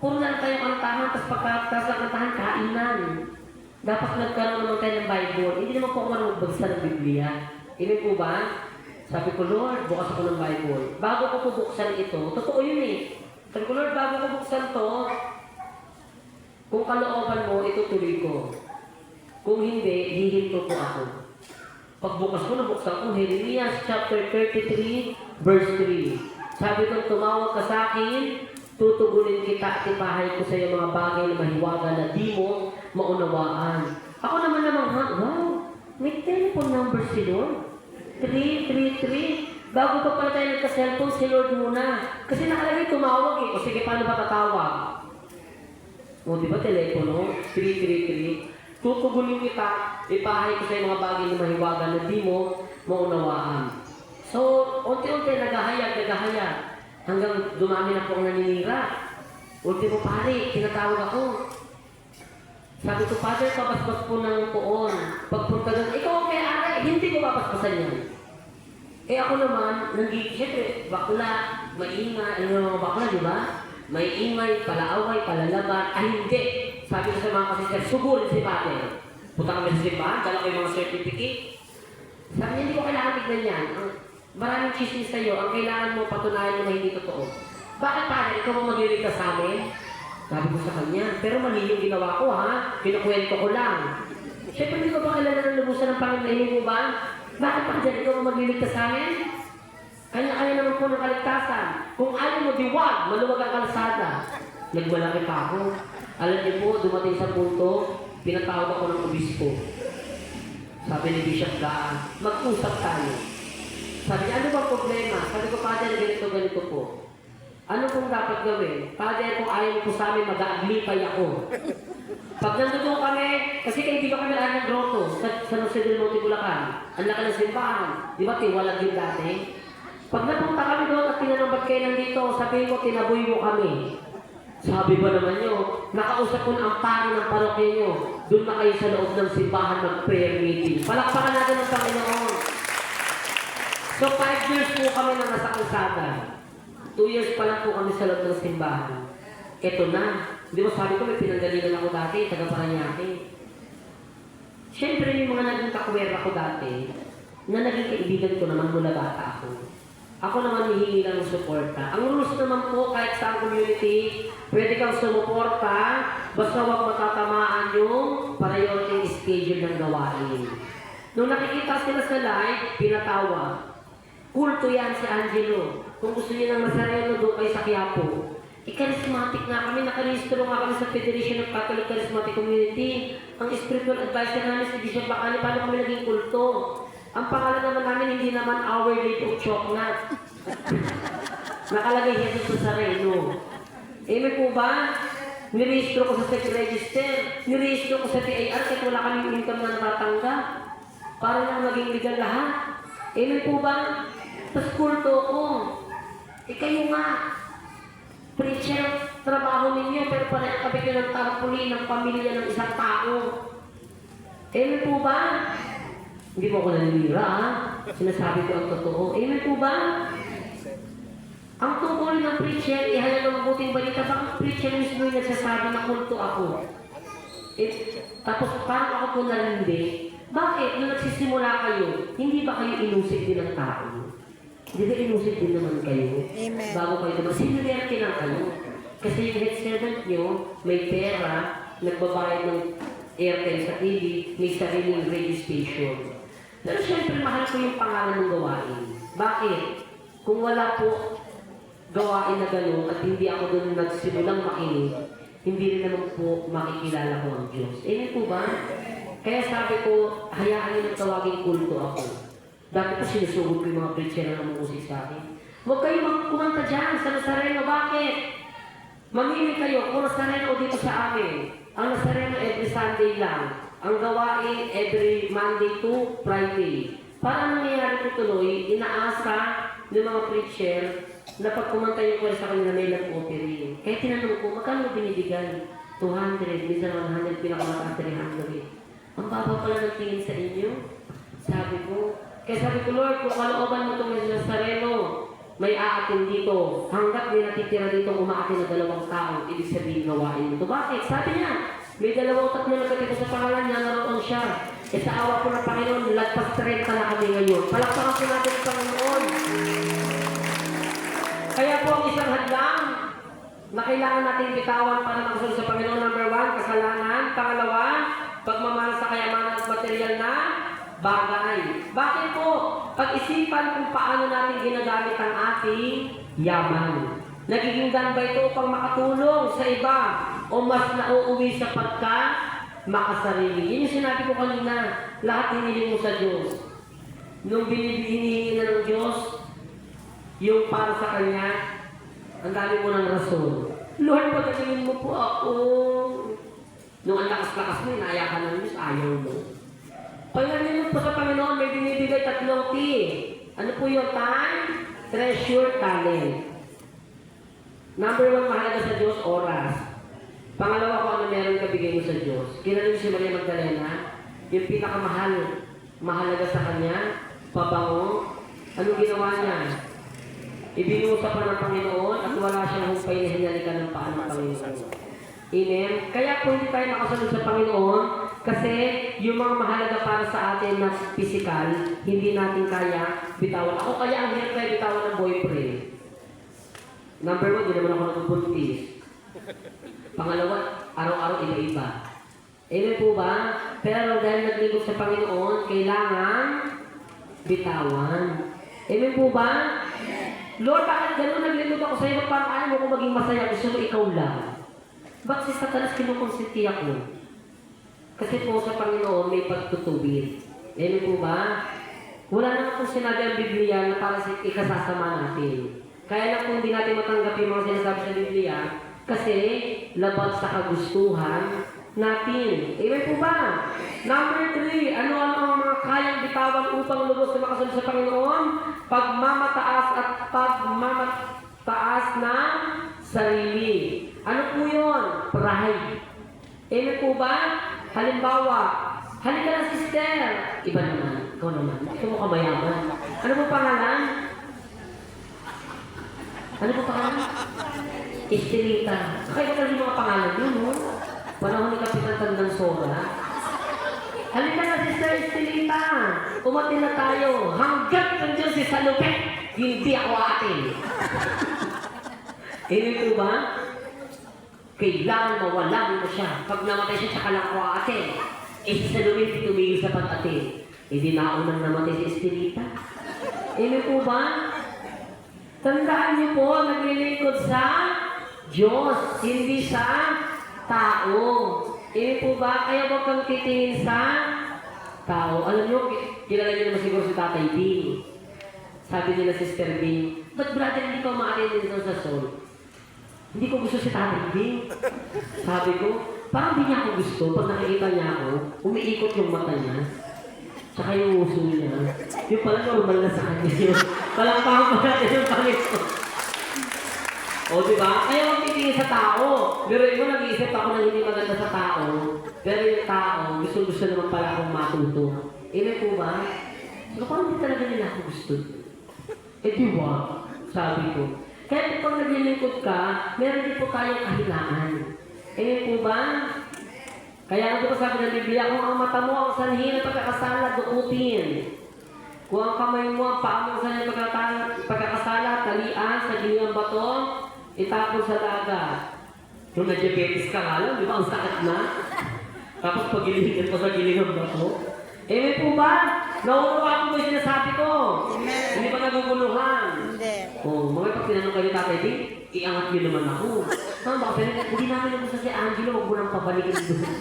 puro lang tayo kantahan, tapos pagkatapos ng kantahan, kainan. Dapat nagkaroon naman tayo ng Bible. Hindi naman po ako magbagsa ng Biblia. Amen po ba? Sabi ko, Lord, bukas ako ng Bible. Bago ko po buksan ito, totoo yun eh. Sabi ko, Lord, bago ko buksan to, kung kalooban mo, itutuloy ko. Kung hindi, hihinto po ako. Pagbukas ko, nabuksan ko, Jeremias chapter 33, verse 3. Sabi ko, tumawag ka sa akin, tutugunin kita at ipahay ko sa iyo mga bagay na mahiwaga na di mo maunawaan. Ako naman wow, may telephone number si Lord. 333. Bago pa pala tayo nagka-cellphone, si Lord muna. Kasi nakalagay tumawag eh. O sige, paano ba tatawag? O di ba telepono? 333. Tutugunin kita, ipahay ko sa iyo mga bagay na mahiwaga na di mo maunawaan. So, unti-unti naghahayag. Hanggang dumami na po ang naninira. Ultimo pare, tinatawag ako. Sabi ko, Father, pabasbas po ng poon. Pagpunta doon, ikaw ang may-ari, hindi ko babasbasan yan. Eh ako naman, siyempre, bakla, maingay, mga bakla, di ba? May ingay, palaaway, palalaban, hindi. Sabi ko sa mga kasister, sugurin si Father. Punta kami sa simbahan, dala ko yung mga certificate. Sabi niya, hindi ko kailangan tignan yan. Maraming chismis sa'yo, ang kailangan mo patunayan mo na hindi totoo. Bakit Father, ikaw mo magliligtas sa amin? Sabi ko sa kanya, pero mali yung ginawa ko ha, kinukwento ko lang. Siyempre, hindi ko ba kilala ng lubusan ng Panginoon mo ba? Bakit Father, ikaw mo magliligtas sa amin? Kanya-kanya naman po ng kaligtasan. Kung ayaw mo diwag, maluwag ang kalsada. Nagmalaki pa ako. Alam niyo po, dumating sa punto, pinatawag ako ng obispo. Sabi ni Bishop Daan, mag-usap tayo. Sabi niya, ano bang problema? Sabi ko, Father, ganito po. Ano pong dapat gawin? Father, kung ayaw po sa amin, mag-aaglipay ako. Pag nandun kami, kasi kayo dito kami lang ng grotto sa Jose del Monte, Bulacan. Ang laki ng simbahan. Di ba, tiwalag yun dati? Pag napunta kami doon at tinanong ba't kayo nandito, sabihin ko, tinaboy mo kami. Sabi ba naman nyo, nakausap ko na ang pari ng parokya nyo. Doon na kayo sa loob ng simbahan mag-prayer meeting. Palakpakan natin ang Panginoon. So 5 years po kami na nasa kalsada. 2 years pa lang po kami sa loob ng simbahan. Ito na. Di ba sabi ko may pinanggalingan ako dati, taga Paranaque. Siyempre, yung mga naging kakwera ko dati, na naging kaibigan ko naman mula bata ako. Ako naman hihingi lang ng suporta. Ang rules naman po, kahit sa community, pwede kang sumuporta, basta huwag matatamaan yung priority schedule ng gawain. Nung nakikita sila sa live, pinatawa. Kulto yan si Angelo. Kung gusto niya ng Nazareno, doon kayo sa Quiapo. Charismatic nga kami, nakarehistro nga kami sa Federation of Catholic Charismatic Community. Ang spiritual advisor namin si Bishop Bacani, paano kami naging kulto? Ang pangalan naman namin, hindi naman Our Lady of Choknat. Nakalagay Jesus sa Sareno. May po ba? Nirehistro ko sa Sec Register, nirehistro ko sa TIR, kahit wala kaming income na natatanggap. Para lang maging legal lahat. May po ba? Tapos kulto ko. Kayo nga. Preacher, trabaho ninyo, pero pareho kami kayo ng tarpuli ng pamilya ng isang tao. May po ba? Hindi mo ako nanilira, ha? Sinasabi ko ang totoo. May po ba? Ang tungkol ng preacher, ihayag ng mabuting balita, bakit preacher mismo yung nagsasabi na kulto ako? Tapos parang ako po narindi. Bakit? Nung nagsisimula kayo, hindi ba kayo inusig din ng tao? Hindi ba inusig din naman kayo? Amen. Bago kayo naman, sinilerte lang kayo. Kasi yung head servant nyo, may pera, nagbabayad ng airtime sa TV, may sariling radio station. Pero syempre, mahal ko yung pangalan ng gawain. Bakit? Kung wala po gawain na gano'n at hindi ako doon nagsimulang makinig, hindi rin naman po makikilala ko ang Diyos. Po ba? Kaya sabi ko, hayaan niyo ng tawaging kulto ako. Dati po sinusugod ko yung mga preacher na namuusik sa akin. Huwag kayo kumanta dyan sa Nazareno. Bakit? Mamili kayo kung Nazareno dito sa amin. Ang Nazareno every Sunday lang. Ang gawain every Monday to Friday. Para nangyayari po tuloy, inaasa ng mga preacher na pag kumanta yung kwento sa kanila may nag-offering. Kaya tinanong ko, magkano binibigay? 200, minsan 100, pinakamataas 300. Ang baba pala ng tingin sa inyo. Sabi ko, kaya sabi ko, Lord, kung kalooban mo itong Nazareno, may aatin dito. Hanggat may natitira dito umaatin na 2 tao, ibig sabihin gawain ito. Bakit? Sabi niya, may 2 o 3 nagkatito sa pangalan niya, naroon siya. Sa awa po ng Panginoon, lagpas 30 na kami ngayon. Palakpakan po natin ang Panginoon. Kaya po ang isang hadlang na kailangan natin bitawan para makasunod sa Panginoon. Number 1, kasalanan. Pangalawa, pagmamahal sa kayamanan at material na bagay. Bakit po? Pag-isipan kung paano natin ginagamit ang ating yaman. Nagiging gan ba ito upang makatulong sa iba o mas nauuwi sa makasarili? Yun yung sinabi ko kanina, lahat hiniling mo sa Diyos. Nung hinihingi na ng Diyos, yung para sa Kanya, ang dami mo ng rason. Lord, pagalingin mo po ako. Nung ang lakas-lakas mo, inaya ka ng Diyos, ayaw mo. Pagalingin mo po sa Panginoon, may binibigay 3 T. Ano po yung time? Treasure, talent. Number 1, mahalaga sa Diyos, oras. Pangalawa, kung ano meron ka bigay mo sa Diyos. Kilala si Maria Magdalena, yung pinakamahal, mahalaga sa Kanya, pabango. Anong ginawa niya? Ibinusa pa ng Panginoon at wala siyang humpay na hinalikan ng paa ng Panginoon. Amen? Kaya kung hindi tayo makasunod sa Panginoon, kasi yung mga mahalaga para sa atin na physical, hindi natin kaya bitawan. Ako kaya ang hirap kaya bitawan ng boyfriend. Number 1, di naman ako nagbubuntis. Pangalawa, araw-araw iba-iba. Amen po ba? Pero dahil naglingkod sa Panginoon, kailangan bitawan. Amen po ba? Lord, bakit gano'n naglingkod ako sa iyo? Parang ayaw mo ko maging masaya. Gusto mo ikaw lang. Bakit si Satanas kinukonsinti ako? Kasi po sa Panginoon may pagtutubid. Amen po ba? Wala naman kung sinabi ang Biblia na para sa ikasasama natin. Kaya lang kung hindi natin matanggap yung mga sinasabi sa Biblia, kasi labag sa kagustuhan natin. Amen po ba? Number 3, ano ang mga kayang bitawan upang lubos na makasunod sa Panginoon? Pagmamataas at pagmamataas ng sarili. Ano po yun? Pride. Amen po ba? Halimbawa, halika na sister. Iba naman. Ikaw naman. Ikaw mo kamayaman. Ano po pangalan? Ano po pangalan? Estelita. Kakaiba ka rin mga pangalan yun, no? Panahon ni Kapitan Tandang Sora. Halika na, Sister Estelita. Umati na tayo. Hanggat nandiyan si Salupet, hindi ako atin. Hindi po ba? Kailangan mawalan mo siya. Pag namatay siya, tsaka lang ako atin. Eh, si Salupet tumigil sa pag-atin. Hindi naunang namatay si Estelita. Hindi po ba? Tandaan niyo po, naglilingkod sa Diyos, hindi sa tao. Hindi po ba? Kaya huwag kang titingin sa tao. Alam niyo, kilala niyo naman siguro si Tatay Bing. Sabi nila Sister Bing, ba't brother hindi ka umaarin dito sa soul? Hindi ko gusto si Tatay Bing. Sabi ko, parang hindi niya ako gusto. Pag nakikita niya ako, umiikot yung mata niya. Tsaka yung uso niya. Yung pala normal na sa kanya yun. Palangpahan pa natin yung Panginoon. O, diba? Kaya huwag titingin sa tao. Pero mo, nag-iisip ako na hindi maganda sa tao. Pero yung tao, gusto naman pala akong matuto. Eh, po ba? So, parang hindi talaga nila ako gusto. Eh, diba? Sabi ko. Kaya pag naglilingkod ka, meron din po tayong kahilangan. Eh, po ba? Kaya ano po sabi ng Biblia, kung ang mata mo ang sanhi ng pagkakasala, dukutin. Kung ang kamay mo ang paa mo ang sanhi ng pagkakasala, talian sa gilingang bato, itapon sa dagat. Kung na-diabetes ka nga lang, di ba? Ang sakit na. Tapos pagilihin mo sa gilingang bato. Eh, po ba? Nauunawa ko ba yung sinasabi ko? Amen. Hindi ba naguguluhan? Hindi. Oh, mga pag tinanong kayo Tatay Bing, iangat niyo naman ako. Baka hindi namin nagusto si Angelo, huwag mo nang pabalikin doon.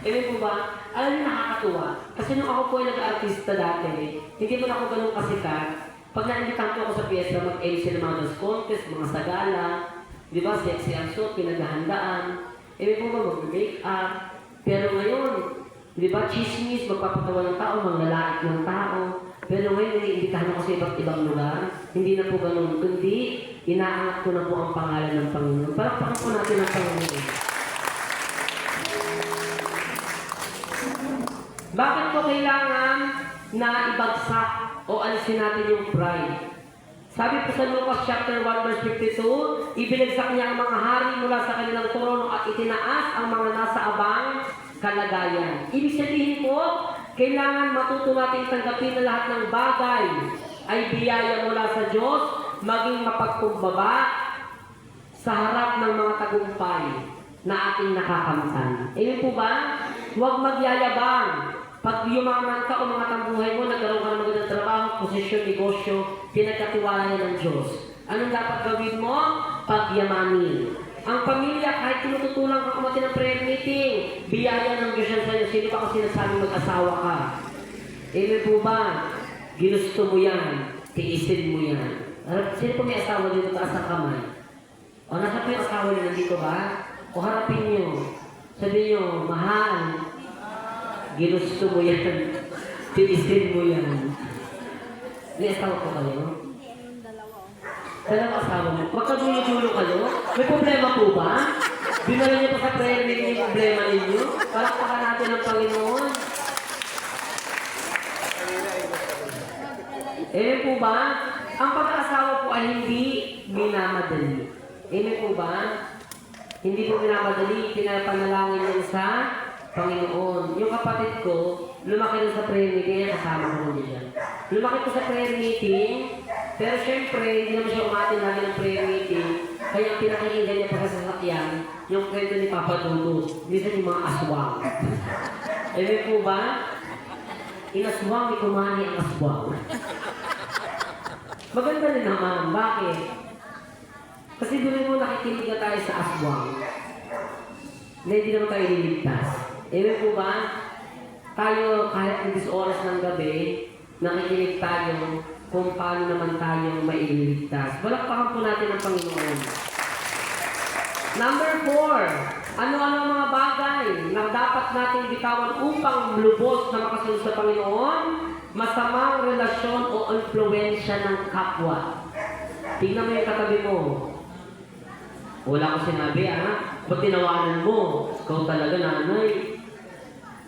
Eh, po ba? Alam niyo, nakakatuwa. Kasi nung ako po ay nag-artista dati, hindi mo na ako ganun kasikat. Pag na-invitan ko ako sa piyesta, mag-MC ng mga dance contest, mga sagala, di ba, sexy ang suit, pinaghahandaan. Eh, po ba, mag-make up. Pero ngayon, di ba, chismis, magpapatawa ng tao, manglalait ng tao. Pero ngayon, iniimbitahan ako sa iba't ibang lugar. Hindi na po ganun. Kundi, inaangat ko na po ang pangalan ng Panginoon. Palakpakan po natin ang Panginoon. Bakit po kailangan na ibagsak o alisin natin yung pride? Sabi po sa Lucas chapter 1 verse 52, ibinagsak niya ang mga hari mula sa kanilang trono at itinaas ang mga nasa abang kalagayan. Ibig sabihin po, kailangan matuto natin tanggapin na lahat ng bagay ay biyaya mula sa Diyos, maging mapagkumbaba sa harap ng mga tagumpay na ating nakakamtan. Ayun po ba? Huwag magyayabang. Pag yumaman ka o mga tambuhay mo, nagkaroon ka ng magandang trabaho, posisyon, negosyo, pinagkatiwala niya ng Diyos. Anong dapat gawin mo? Pagyamanin. Ang pamilya, kahit tinututulang ka kumati ng prayer meeting, biyaya ng Diyos yan sa'yo. Sino pa kasi sinasabing mag-asawa ka? Amen po ba? Ginusto mo yan. Tiisin mo yan. Sino po may asawa dito taas ang kamay? O nasa po yung asawa niyo nandito ba? O harapin niyo. Sabihin niyo, mahal. Ginusto mo yan. Tiisin mo yan. May asawa po kayo? Dalawang asawa mo. Magkadulo-dulo kayo? May problema po ba? Dinala niyo pa sa prayer meeting yung problema ninyo? Palakpakan natin ang Panginoon. Eh po ba? Ang pag-asawa po ay hindi minamadali. Eh po ba? Hindi po minamadali. Pinapanalangin lang sa Panginoon. Yung kapatid ko, lumaki doon sa prayer meeting, kasama ko din dyan. Lumaki ko sa prayer meeting, pero syempre, hindi naman siya umatin lagi ng prayer meeting, kaya ang pinakikinggan niya pa sa sasakyan, yung kwento ni Papa Tuto, minsan yung mga aswang. Eh po ba? Inaswang ni Kumani ang aswang. Maganda rin naman. Bakit? Kasi doon mo nakikinig na tayo sa aswang. Na hindi naman tayo liligtas. Ewan po ba, tayo kahit 10 oras ng gabi, nakikinig tayo kung paano naman tayo mailigtas. Balakpakan po natin ang Panginoon. Number 4, ano-ano ang mga bagay na dapat natin bitawan upang lubos na makasunod sa Panginoon? Masamang relasyon o influensya ng kapwa. Tingnan mo yung katabi mo. Wala ko sinabi, ba't tinawanan mo? Ikaw talaga, nanay.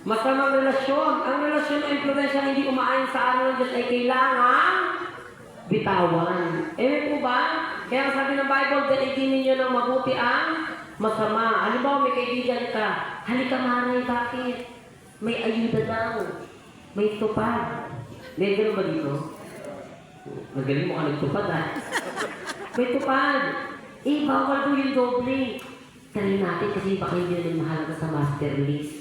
Masamang relasyon. Ang relasyon o influensya na hindi umaayon sa araw ng Diyos ay kailangan bitawan. Eh po ba? Kaya sabi ng Bible, daigin ninyo ng mabuti ang masama. Halimbawa, may kaibigan ka. Halika, manay, bakit? may ayuda daw. May tupad. May ganun ba dito? Magaling mo ka nagtupad ah. May tupad. Eh, bawal po yung doble. Try natin kasi baka hindi naman mahalaga sa master list.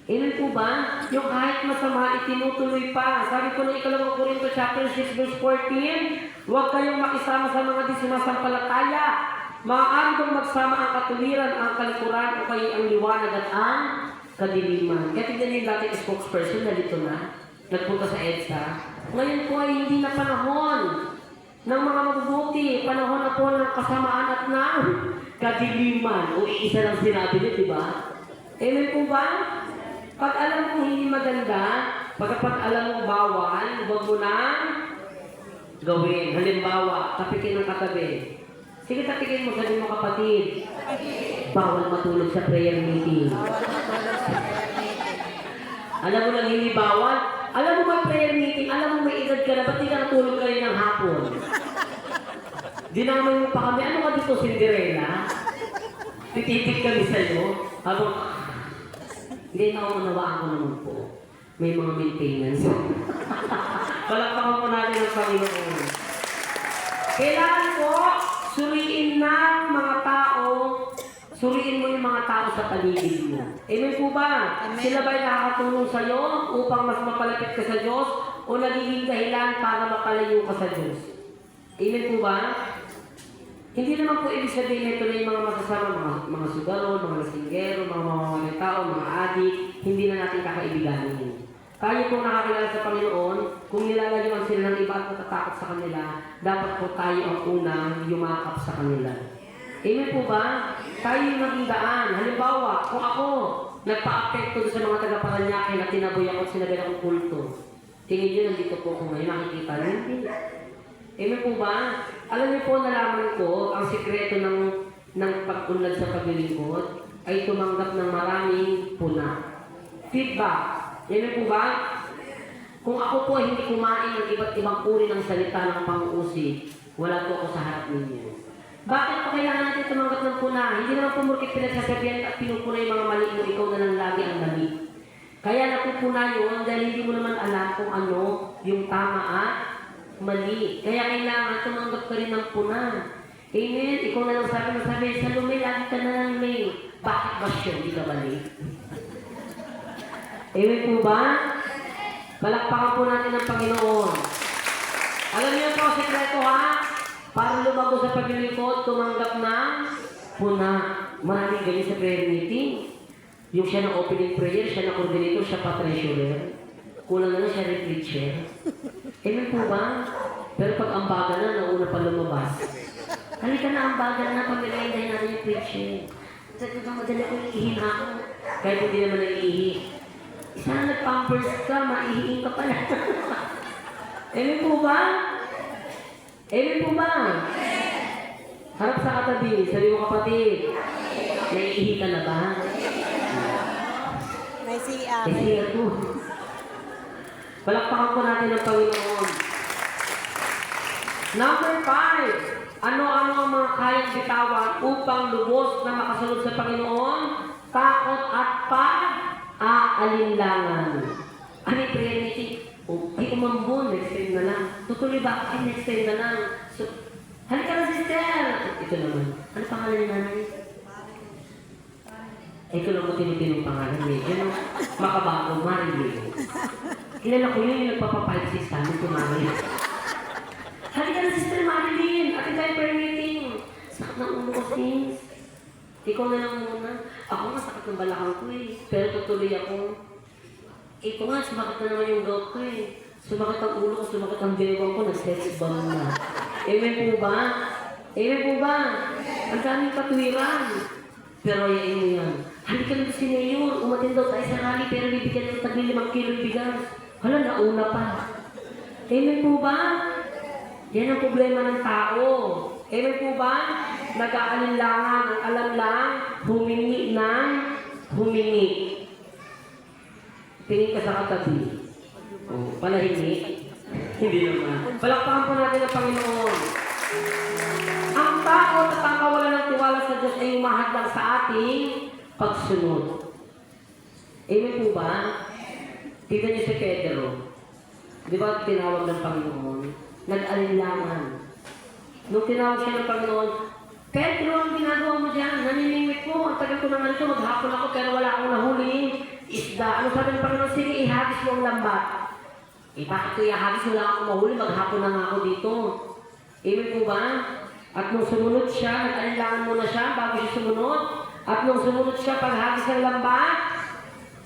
Amen po ba? Yung kahit masama, itinutuloy pa. Sabi ko na ikalawang Korinto chapter 6 verse 14, huwag kayong makisama sa mga di sumasampalataya. Maaari bang magsama ang katuwiran, ang kalikuran, o kayo ang liwanag at ang kadiliman. Kaya tignan niyo yung dating spokesperson, nalito na. Nagpunta sa EDSA. Ngayon po ay hindi na panahon ng mga mabubuti. Panahon na po ng kasamaan at ng kadiliman. O isa lang sinabi niyo, di ba? Amen po ba? Pag alam mo hindi maganda, pag alam mo bawal, huwag mo nang gawin. Halimbawa, tapikin ng katabi. Sige, tapikin mo, sabi mo kapatid. Bawal matulog sa prayer meeting. Alam mo lang hindi bawal? Alam mo may prayer meeting, alam mo may edad ka na, ba't di ka natulog kayo ng hapon? Dinamay mo pa kami, ano ka dito, Cinderella? Tititig kami sa'yo. Habang, hindi na ako unawaan ko naman po. May mga maintenance. Palakpakan po natin ang Panginoon. Kailangan po, suriin ng mga tao, suriin mo yung mga tao sa paligid mo. Amen po ba? Amen. Sila ba'y nakakatulong sa'yo upang mas mapalapit ka sa Diyos o nagiging dahilan para mapalayo ka sa Diyos? Amen po ba? Hindi naman po ibig sabihin ito na yung mga masasama, mga sugaro, mga lasinggero, mga mamamayang tao, mga adik, hindi na natin kakaibiganin. Tayo po nakakilala sa Panginoon, kung nilalayuan sila ng iba at natatakot sa kanila, dapat po tayo ang unang yumakap sa kanila. Amen po ba? Tayo yung naging daan. Halimbawa, kung ako, nagpa-apekto sa mga taga-Paranaque na tinaboy ako at sinabi akong kulto. Tingin nyo, nandito po ako ngayon, nakikita nyo. Amen po ba? Alam niyo po, nalaman ko, ang sikreto ng pag-unlad sa paglilingkod ay tumanggap ng maraming puna. Feedback. Amen po ba? Kung ako po ay hindi kumain ng iba't ibang uri ng salita ng pang-uusig, wala po ako sa harap ninyo. Bakit pa kailangan natin tumanggap ng puna? Hindi naman po murkit pinagsasabihan at pinupuna yung mga mali mo, ikaw na lang lagi ang mali. Kaya napupuna yun dahil hindi mo naman alam kung ano yung tama at mali. Kaya kailangan tumanggap ka rin ng puna. Amen? Ikaw na lang sabi, Salome, lagi ka na lang may. Bakit ba siya? Hindi ka mali. Amen po ba? Palakpakan po natin ang Panginoon. Alam niyo po, sekreto ha? Para lumago sa paglilingkod, tumanggap ng puna. Maraming ganyan sa prayer meeting. Yung siya ng opening prayer, siya ng coordinator, siya pa treasurer. Kulang na siya rin preacher. Amen po ba? Pero pag ambagan na, nauna pa lumabas. Halika na, ambagan na, pag-iindahin natin yung preacher. Sabi ka, madali ko iihin ako. Kahit hindi naman naiihi. Sana nag-pampers ka, maihiin ka pala. Amen po ba? Amen po ba? Harap sa katabi, sabi mo kapatid, naiihi ka na ba? May CR. Kasi ako. Palakpakan po natin ang Panginoon. Number 5. Ano-ano ang mga kayang bitawan upang lubos na makasunod sa Panginoon? Takot at pag-aalinlangan. Ano yung prayer meeting? Di umambon, next time na lang. Tutuloy ba? Ay, next time na lang. So, halika na, sister! Ito naman. Ano pangalan ni nanay? Ito lang mo tinitinong pangalan niya. Yan ang makabago, Marilyn. Kilala ko yun yung nagpapapayag sa amin, tumamay. Halika na, sister Marilyn! Atin tayo prayer meeting. Sakit ng ulo ko, sis. Ikaw na lang muna. Ako nga, sakit ng balakang ko eh. Pero tutuloy ako. Ito nga, sumakit na naman yung gout ko eh. Sumakit ang ulo ko, sumakit ang bewang ko, nag-sex bomb na. Amen po ba? Amen po ba? Ang daming katuwiran. Pero ayayin mo yan. Halika na si Mayor, umatin daw tayo sa rally, pero bibigyan ng tagli 5 kilo bigas. Hala, nauna pa. Amen po ba? Yan ang problema ng tao. Amen po ba? Nag-aalinlangan, ang alam lang, humingi ng humingi. Tingin ka sa katabi. Oh, palahingi. Hindi naman. Palakpakan po natin ang Panginoon. Ang takot at ang kawalan ng tiwala sa Diyos ay umahadlang sa ating pagsunod. Amen po ba? Tignan niyo si Pedro. Di ba tinawag ng Panginoon? Nag-alinlangan. Nung tinawag siya ng Panginoon, Pedro, ang ginagawa mo dyan? Naninimik mo. Ang tagal ko naman ito. Maghapon ako pero wala akong nahuling isda. Ano sabi ng Panginoon? Sige, ihagis mo ang lambat. Bakit ko ihagis? Wala akong mahuli. Maghapon na nga ako dito. Amen po ba? At nung sumunod siya, nag-alinlangan muna siya bago siya sumunod. At nung sumunod siya, paghagis ng lambat,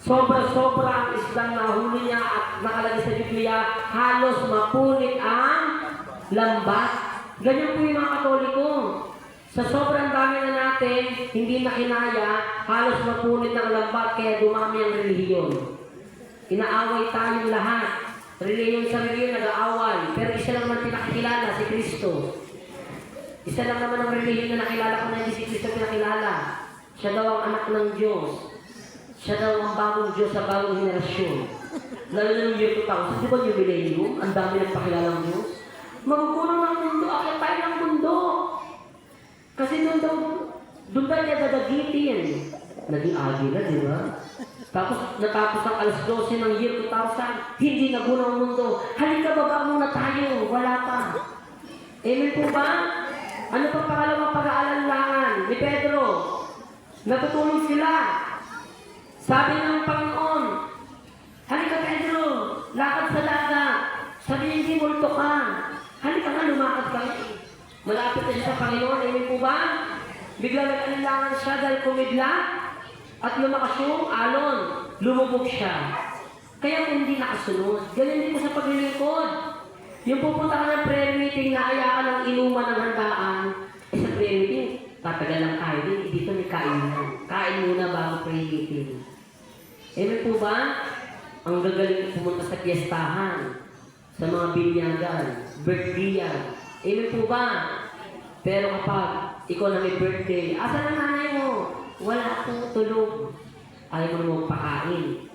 sobra-sobra ang isdang nahuli niya at nakalagay sa Biblia, halos mapunit ang lambat. Ganyan po yung mga Katoliko. Sa sobrang dami na natin, hindi na kinaya, halos mapunit ang lambat kaya dumami ang relihiyon. Inaaway tayong lahat. Relihiyon sa relihiyon nag-aaway. Pero isa lang naman pinakikilala, si Kristo. Isa lang naman ang relihiyon na nakilala ko na hindi si Kristo pinakilala. Siya daw ang anak ng Diyos. Siya daw ang bagong Diyos sa bagong henerasyon. Lalo na ng year 2000. Di ba yung millennium? Ang dami ng pakilalang Diyos. Magugulang ng mundo. Akit tayo ng mundo. Kasi doon daw niya dadagitin. Naging agila, di ba? Tapos natapos ang alas 12 ng year 2000. Hindi nagulang ang mundo. Halika baba muna tayo. Wala pa. Amen po ba? Ano pa pangalawang pag-aalanlangan ni Pedro? Natutulog sila. Sabi ng Panginoon, halika Pedro, lakad sa dagat. Sabi niya, hindi multo ka. Halika nga, lumakad ka. Malapit na siya sa Panginoon, amen po ba? Bigla nag-alinlangan siya dahil kumidlat at lumakas yung alon. Lumubog siya. Kaya kung hindi nakasunod, ganyan din po sa paglilingkod. Yung pupunta ka ng prayer meeting na ayakan ng inuman ng handaan, sa prayer meeting, tatagal lang tayo din, dito may kainan. Kain muna bago prayer meeting. Amen po ba? Ang gagaling pumunta sa piyestahan, sa mga binyagan, birthdayan. Amen po ba? Pero kapag ikaw na may birthday, asan ang nanay mo? Wala akong tulog. Ayaw mo naman pakain.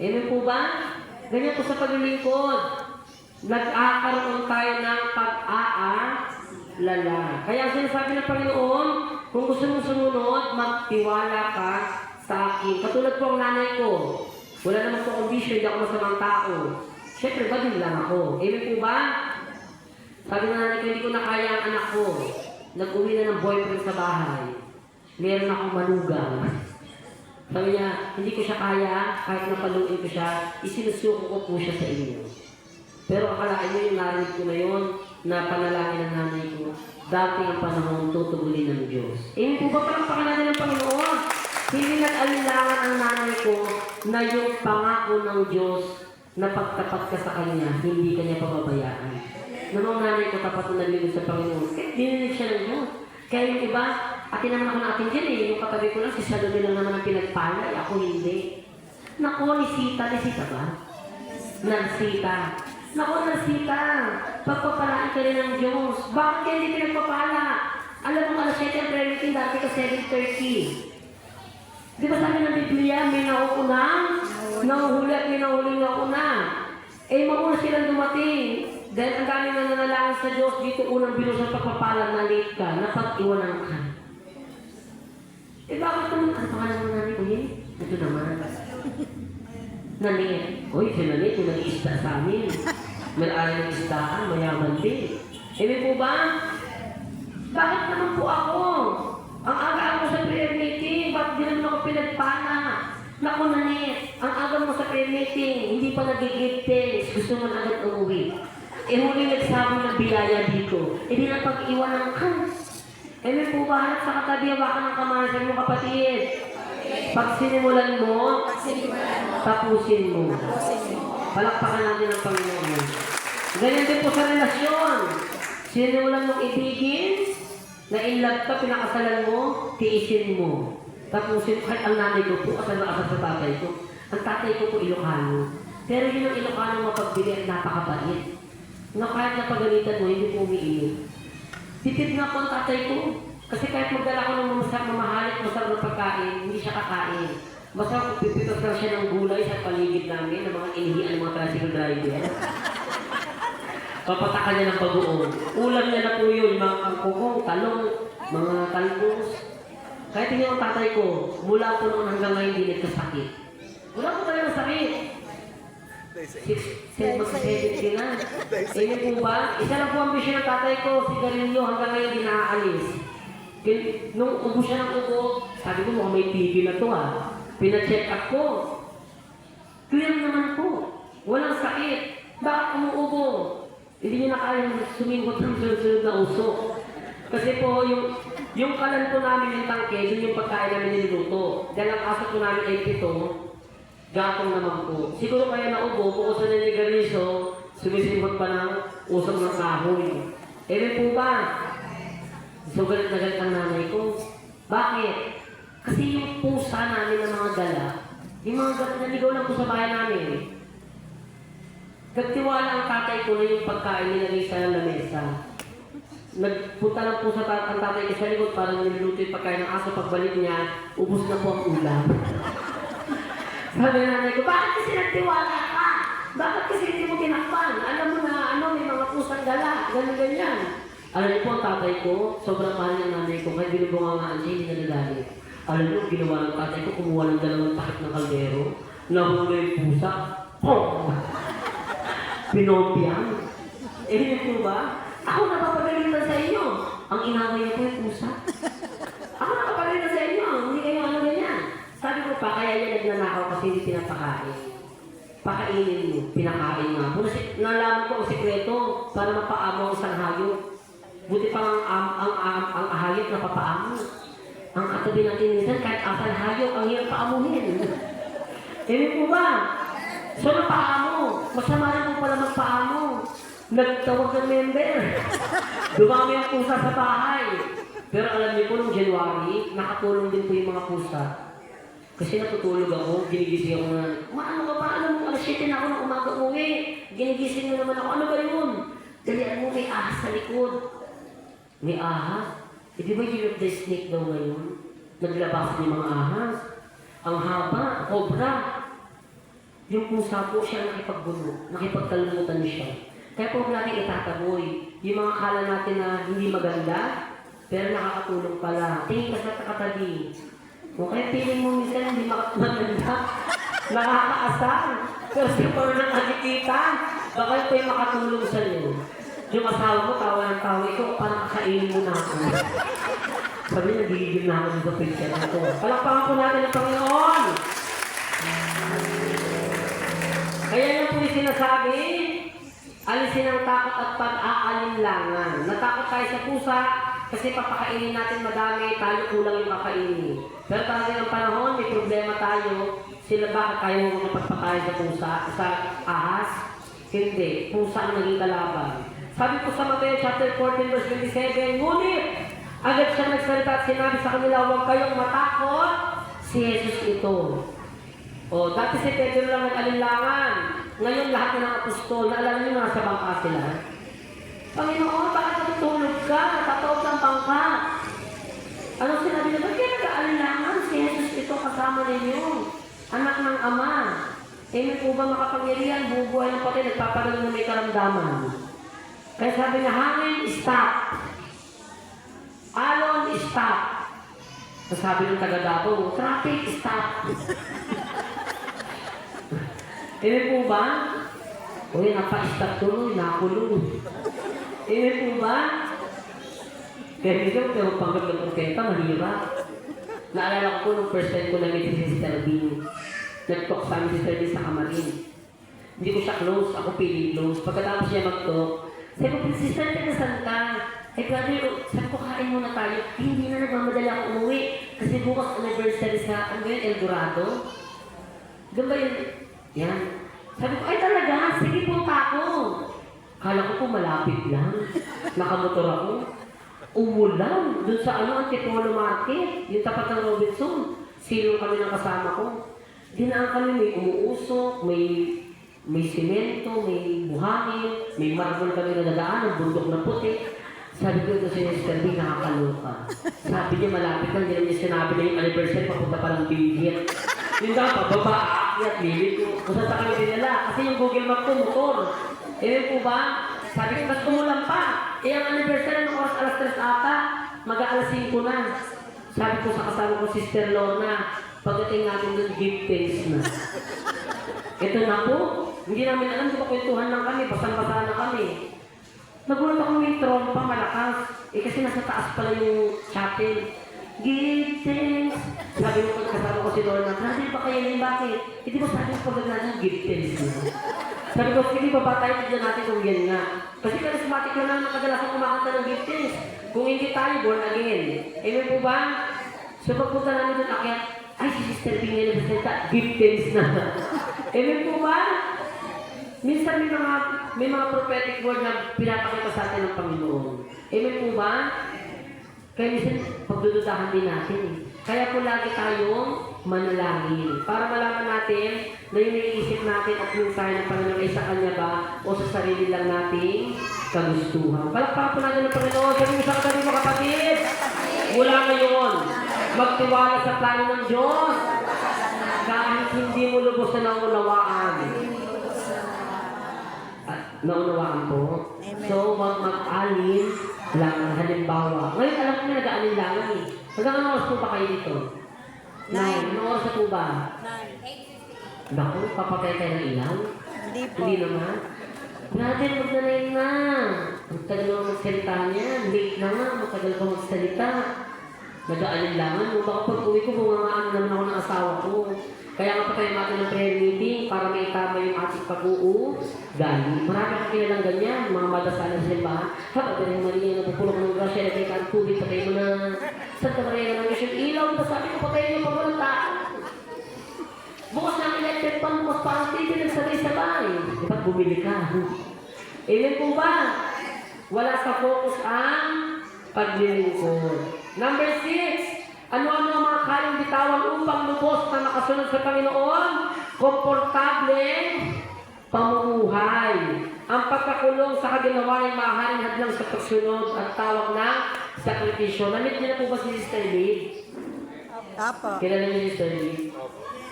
Amen po ba? Ganyan po sa paglilingkod. Nag-aakaroon tayo ng pag-aalala. Kaya sinasabi ng Panginoon, kung gusto mong sumunod, magtiwala ka sa akin. Katulad po ang nanay ko. Wala naman po akong bisyo, hindi ako masamang tao. Siyempre, ba din lang ako? Amen po ba? Sabi ng nanay ko, hindi ko na kaya ang anak ko. Nag-uwi na ng boyfriend sa bahay. Meron akong manugang. Sabi niya, hindi ko siya kaya, kahit napaluin ko siya, isinusuko ko po siya sa inyo. Pero akalain niyo yung narinig ko na yun, na panalangin ng nanay ko, dati ang panahon tutugulin ng Diyos. Eh, kung ba palang pakalanin ng Panginoon? Hindi nag-alinlangan ang nanay ko na yung pangako ng Diyos na pagtapat ka sa Kanya, hindi Kanya pababayaan. Noong nanay ko tapat na naglingkod sa Panginoon, dininig siya ng Diyos. Kaya yung iba, atin naman ako natin dyan eh, yung katabi ko lang, si Salome lang naman ang pinagpalay, ako hindi. Naku, ni Sita ba? Nansita. Naku, Nansita, pagpapalain ka rin ng Diyos. Bakit kaya hindi pinagpapala? Alam mo, alas 7 ang prayer meeting, dati ka 7:30. Di ba sabi ng Biblia, may nauunang, nahuhuli at may nahuling nauna. Eh, mauna silang dumating. Dahil ang dami na nanalangin sa Diyos, dito unang binusa sa pagpapalang na late ka, napag-iwanan ka. Eh, bakit naman? Ano pangalan mo namin? Uy, ito naman. Nanit. Uy, si Nanit, yung nag-iista sa amin. May ari ng istaan, mayaman din. Eh, may po ba? Bakit naman po ako? Ang aga mo sa prayer meeting, ba't di naman ako pinagpala? Naku, Nanit, ang aga mo sa prayer meeting, hindi pa nagigiptes, gusto mo na agad umuwi. Eh, huli nagsabi ng biyaya dito. Eh, di na pag-iwanan ka. Eh, may pubahanap sa katabi, hawakan ng kamay mo, kapatid. Pag sinimulan mo, tapusin mo. Palakpakan natin ang Panginoon. Ganyan din po sa relasyon. Sinimulan mong ibigin, na in love ka, pinakasalan mo, tiisin mo. Tapusin mo, kahit ang nanay ko po, kasal na sa tatay ko. Ang tatay ko po Ilocano. Pero yun ang Ilocano mapagbili at napakabait. Na kahit napagalitan mo, hindi po umiinom. Titid nga po ang tatay ko. Kasi kahit magdala ko ng mamahalit, masarap na pagkain, hindi siya kakain. Basta pipitos lang siya ng gulay sa paligid namin, ng mga inihian ng mga tricycle driver. Papatakan niya ng bagoong. Ulam niya na po yun, mga kangkong, talong, mga talbos. Kahit hindi ang tatay ko, mula po noon hanggang ngayon hindi nagkasakit. Wala po talaga sakit. Mag-70 na. Ganyan po ba? Isa lang po ang bisyo ng tatay ko, sigarilyo, hanggang ngayon di naaalis. Nung ubo siya ng ubo, sabi ko mukhang may TB na to Pina-check up ko. Clear naman po. Walang sakit. Bakit umuubo? Hindi niyo na kayang sumingot ng sunod na usok. Kasi po, yung kalan po namin yung tangke, yun yung pagkain namin niluluto. Dahil ang aso po namin ay pito, gatong naman po. Siguro kaya naubo, bukod sa niligariso, sumisimot pa ng usok ng kahoy. Po ba? So, galit na galit ang nanay ko. Bakit? Kasi yung pusa namin ng mga gala, yung mga gala, naligaw lang po sa bahay namin. Nagtiwala ang tatay ko na yung pagkain nilagay sa lamesa. Nagpunta lang po ang tatay ko sa likod para niluluto yung pagkain ng aso. Pagbalik niya, ubos na po ang ulam. Sabi ng nanay ko, bakit kasi nagtiwala ka? Bakit kasi hindi mo tinakpan? Alam mo na, may mga pusang gala, ganyan. Alam niyo po ang tatay ko, sobrang mahal ng nanay ko, kahit binubungangaan siya, hindi na nagalit. Alam niyo, ginawa ng tatay ko, kumuha ng 2 takip ng kaldero, nahuli yung pusa, Pinopyan. Yun po ba? Ako napapagalitan sa inyo. Ang inaway niyo po yung pusa. Ako napapagalitan sa inyo. Hindi kayo ano ganyan. Sabi ko pa, kaya yan nagnanakaw kasi hindi pinapakain. Pakainin mo. Pinakain nga po. Nalaman ko ang sikreto para mapaamo ang isang hayop. Buti pa ang hayop na papaamo. Ang katabi natin minsan, kahit asal hayop, ang hirap paamuhin. Yun po ba? So, napaamo. Masama rin po pala magpaamo. Nagtawag ng member. Dumami ang pusa sa bahay. Pero alam niyo po, noong January, nakatulong din po yung mga pusa. Kasi natutulog ako, ginigising ako na, maano ka pa? Alam mo, alas 7 na ako ng umaga uwi. Ginigising mo naman ako. Ano ba yun? Dalian mo, may ahas sa likod. May ahas? Eh, di ba yung the snake daw ngayon? Naglabas ng mga ahas. Ang haba, cobra. Yung pusa po siya nakipagbuno, nakipagkalumutan siya. Kaya po natin itataboy. Yung mga kala natin na hindi maganda, pero nakakatulong pala. Tingin ka sa katabi. O kaya feeling mo minsan hindi maganda, nakakaasar. Pero siguro nang nakikita, baka ito yung makatulong sa iyo. Yung asawa mo, tawa ng tawa, ikaw parang kakainin mo na ako. Sabi, nagigigil na ako sa picture na ito. Palakpakan po natin ang Panginoon! Kaya yan po yung sinasabi, alisin ang takot at pag-aalinlangan. Natakot tayo sa pusa kasi papakainin natin madami, tayo kulang yung kakainin. Pero talaga ng panahon, may problema tayo. Sila bakit tayo makapagpakain sa pusa, sa ahas? Hindi. Pusa ang naging kalaban. Sabi po sa Mateo chapter 14 verse 27, ngunit agad siya nagsalita at sinabi sa kanila, huwag kayong matakot, si Jesus ito. O, dati si Pedro lang nag-alinlangan. Ngayon lahat na ng apostol, naalala niyo nasa bangka sila. Panginoon, bakit natutulog ka? Natataob ng bangka. Ano sinabi nila? Kaya nag-alinlangan si Jesus ito kasama ninyo. Anak ng Ama. May po ba makapangyarihan? Bubuhay ng pati, nagpapagaling na may karamdaman. Kaya sabi niya, hangin, stop. Alon, stop. Sabi ng taga-Davao, traffic, stop. Po ba? Uy, napa-stop tuloy, nakulong. Po ba? Kaya dito, pero panggat ng orkenta, mahirap. Naalala ko po nung first time ko na-meet si Sister Bean. Nag-talk sa amin si Sister Bean sa kamarin. Hindi ko siya close, ako feeling close. Pagkatapos siya mag-talk, sabi ko, Sister, saan ka? Brother, sabi ko, kain muna tayo. Hindi na nagmamadala ako umuwi. Kasi bukas anniversary sa, El Dorado. Doon ba yun? Yan. Sabi ko, ay talaga, sige punta ako. Kala ko po malapit lang. Nakamotor ako. Umulan. Doon sa Antipolo Market. Yung tapat ng Robinson. Silong kami ng kasama ko. Dinaan kami, may umuusok, may simento, may buhangin, may marble kami na dadaan, ang bundok na puti. Sabi ko ito si Sister B, nakakaloka. Sabi niya malapit lang, hindi niya sinabi na yung anniversary, papunta pa ng Bigit. Yung dapat, baba, aakyat, lilit ko. Kung saan kami dinala. Kasi yung Google Map ko, motor. Po ba? Sabi ko, mas umulan pa. Ang anniversary ng oras alas 3 ata, mag-aalas 5 na. Sabi ko sa kasama ko, Sister Lorna, Pagdating natin doon, give thanks na. Ito na po, hindi namin alam, di ba kwentuhan lang kami, basang-basa na kami. Nagulat ako yung trompa, malakas. Kasi nasa taas pala yung chapel. Give thanks. Sabi mo kasama ko si Lorna, natin ba kayo yun, bakit? Hindi ba sabi ko pagod natin, give thanks na. Sabi ko, hindi ba ba tayo tignan natin kung yan nga? Kasi charismatic na naman kadalasan kumakanta ng give thanks. Kung hindi tayo, born again. Amen po ba? So pagpunta namin doon, akyat, ay si Sister Bing na nagsasalita, give thanks na. Amen po ba? Minsan may mga prophetic word na pinapakita sa atin ng Panginoon. Amen po ba? Kaya minsan, pagdududahan din natin eh. Kaya po lagi tayong manalangin. Para malaman natin na yung naiisip natin at yung tayo ng Panginoon ay sa Kanya ba o sa sarili lang nating kagustuhan. Palakpakan po natin ng Panginoon. Sabi mo sa katabi mo kapatid, mula ngayon, magtiwala sa plano ng Diyos kahit hindi mo lubos na naunawaan. Naunawaan po. Amen. So, mag-alin lang, halimbawa. Ngayon, alam ko na nag-aalin lang eh. Hanggang anong oras po ba kayo dito? 9. Anong oras na po ba? 9. Naku, papatay tayo ng ilaw? Hindi po. Hindi naman. Natin, magdanayin na. Magtagal mo magsalita niya. Late na nga, magtagal ko magsalita. Nag-aalin langan mo. Baka pag uwi ko, bungangaan naman ako ng asawa ko. Kaya nga pa tayo natin ng prayer meeting para may tama yung ating pag-uugali. Marami akong kilalang ganyan, mga madasalan sa simbahan. Kapag rin Maria, napupulok ng grasya, nagkay ka ang tubig, patay mo na Santa Maria ng Mission Ilaw, sabi ko patay niyo pag walang tao. Bukas na ang electric pan, bukas parang TV nagsabay-sabay. Dapat bumili ka. Amen po ba? Wala sa focus ang paglilingkod. Number 6. Ano-ano ang mga kayang bitawan upang lubos na nakasunod sa Panginoon? Komportableng pamumuhay. Ang pagkakulong sa kaginawa ay maaaring hadlang sa pagsunod at tawag na sakripisyo. Namit niyo na po ba si Sister Lee? Apo. Kilala niyo si Sister Lee?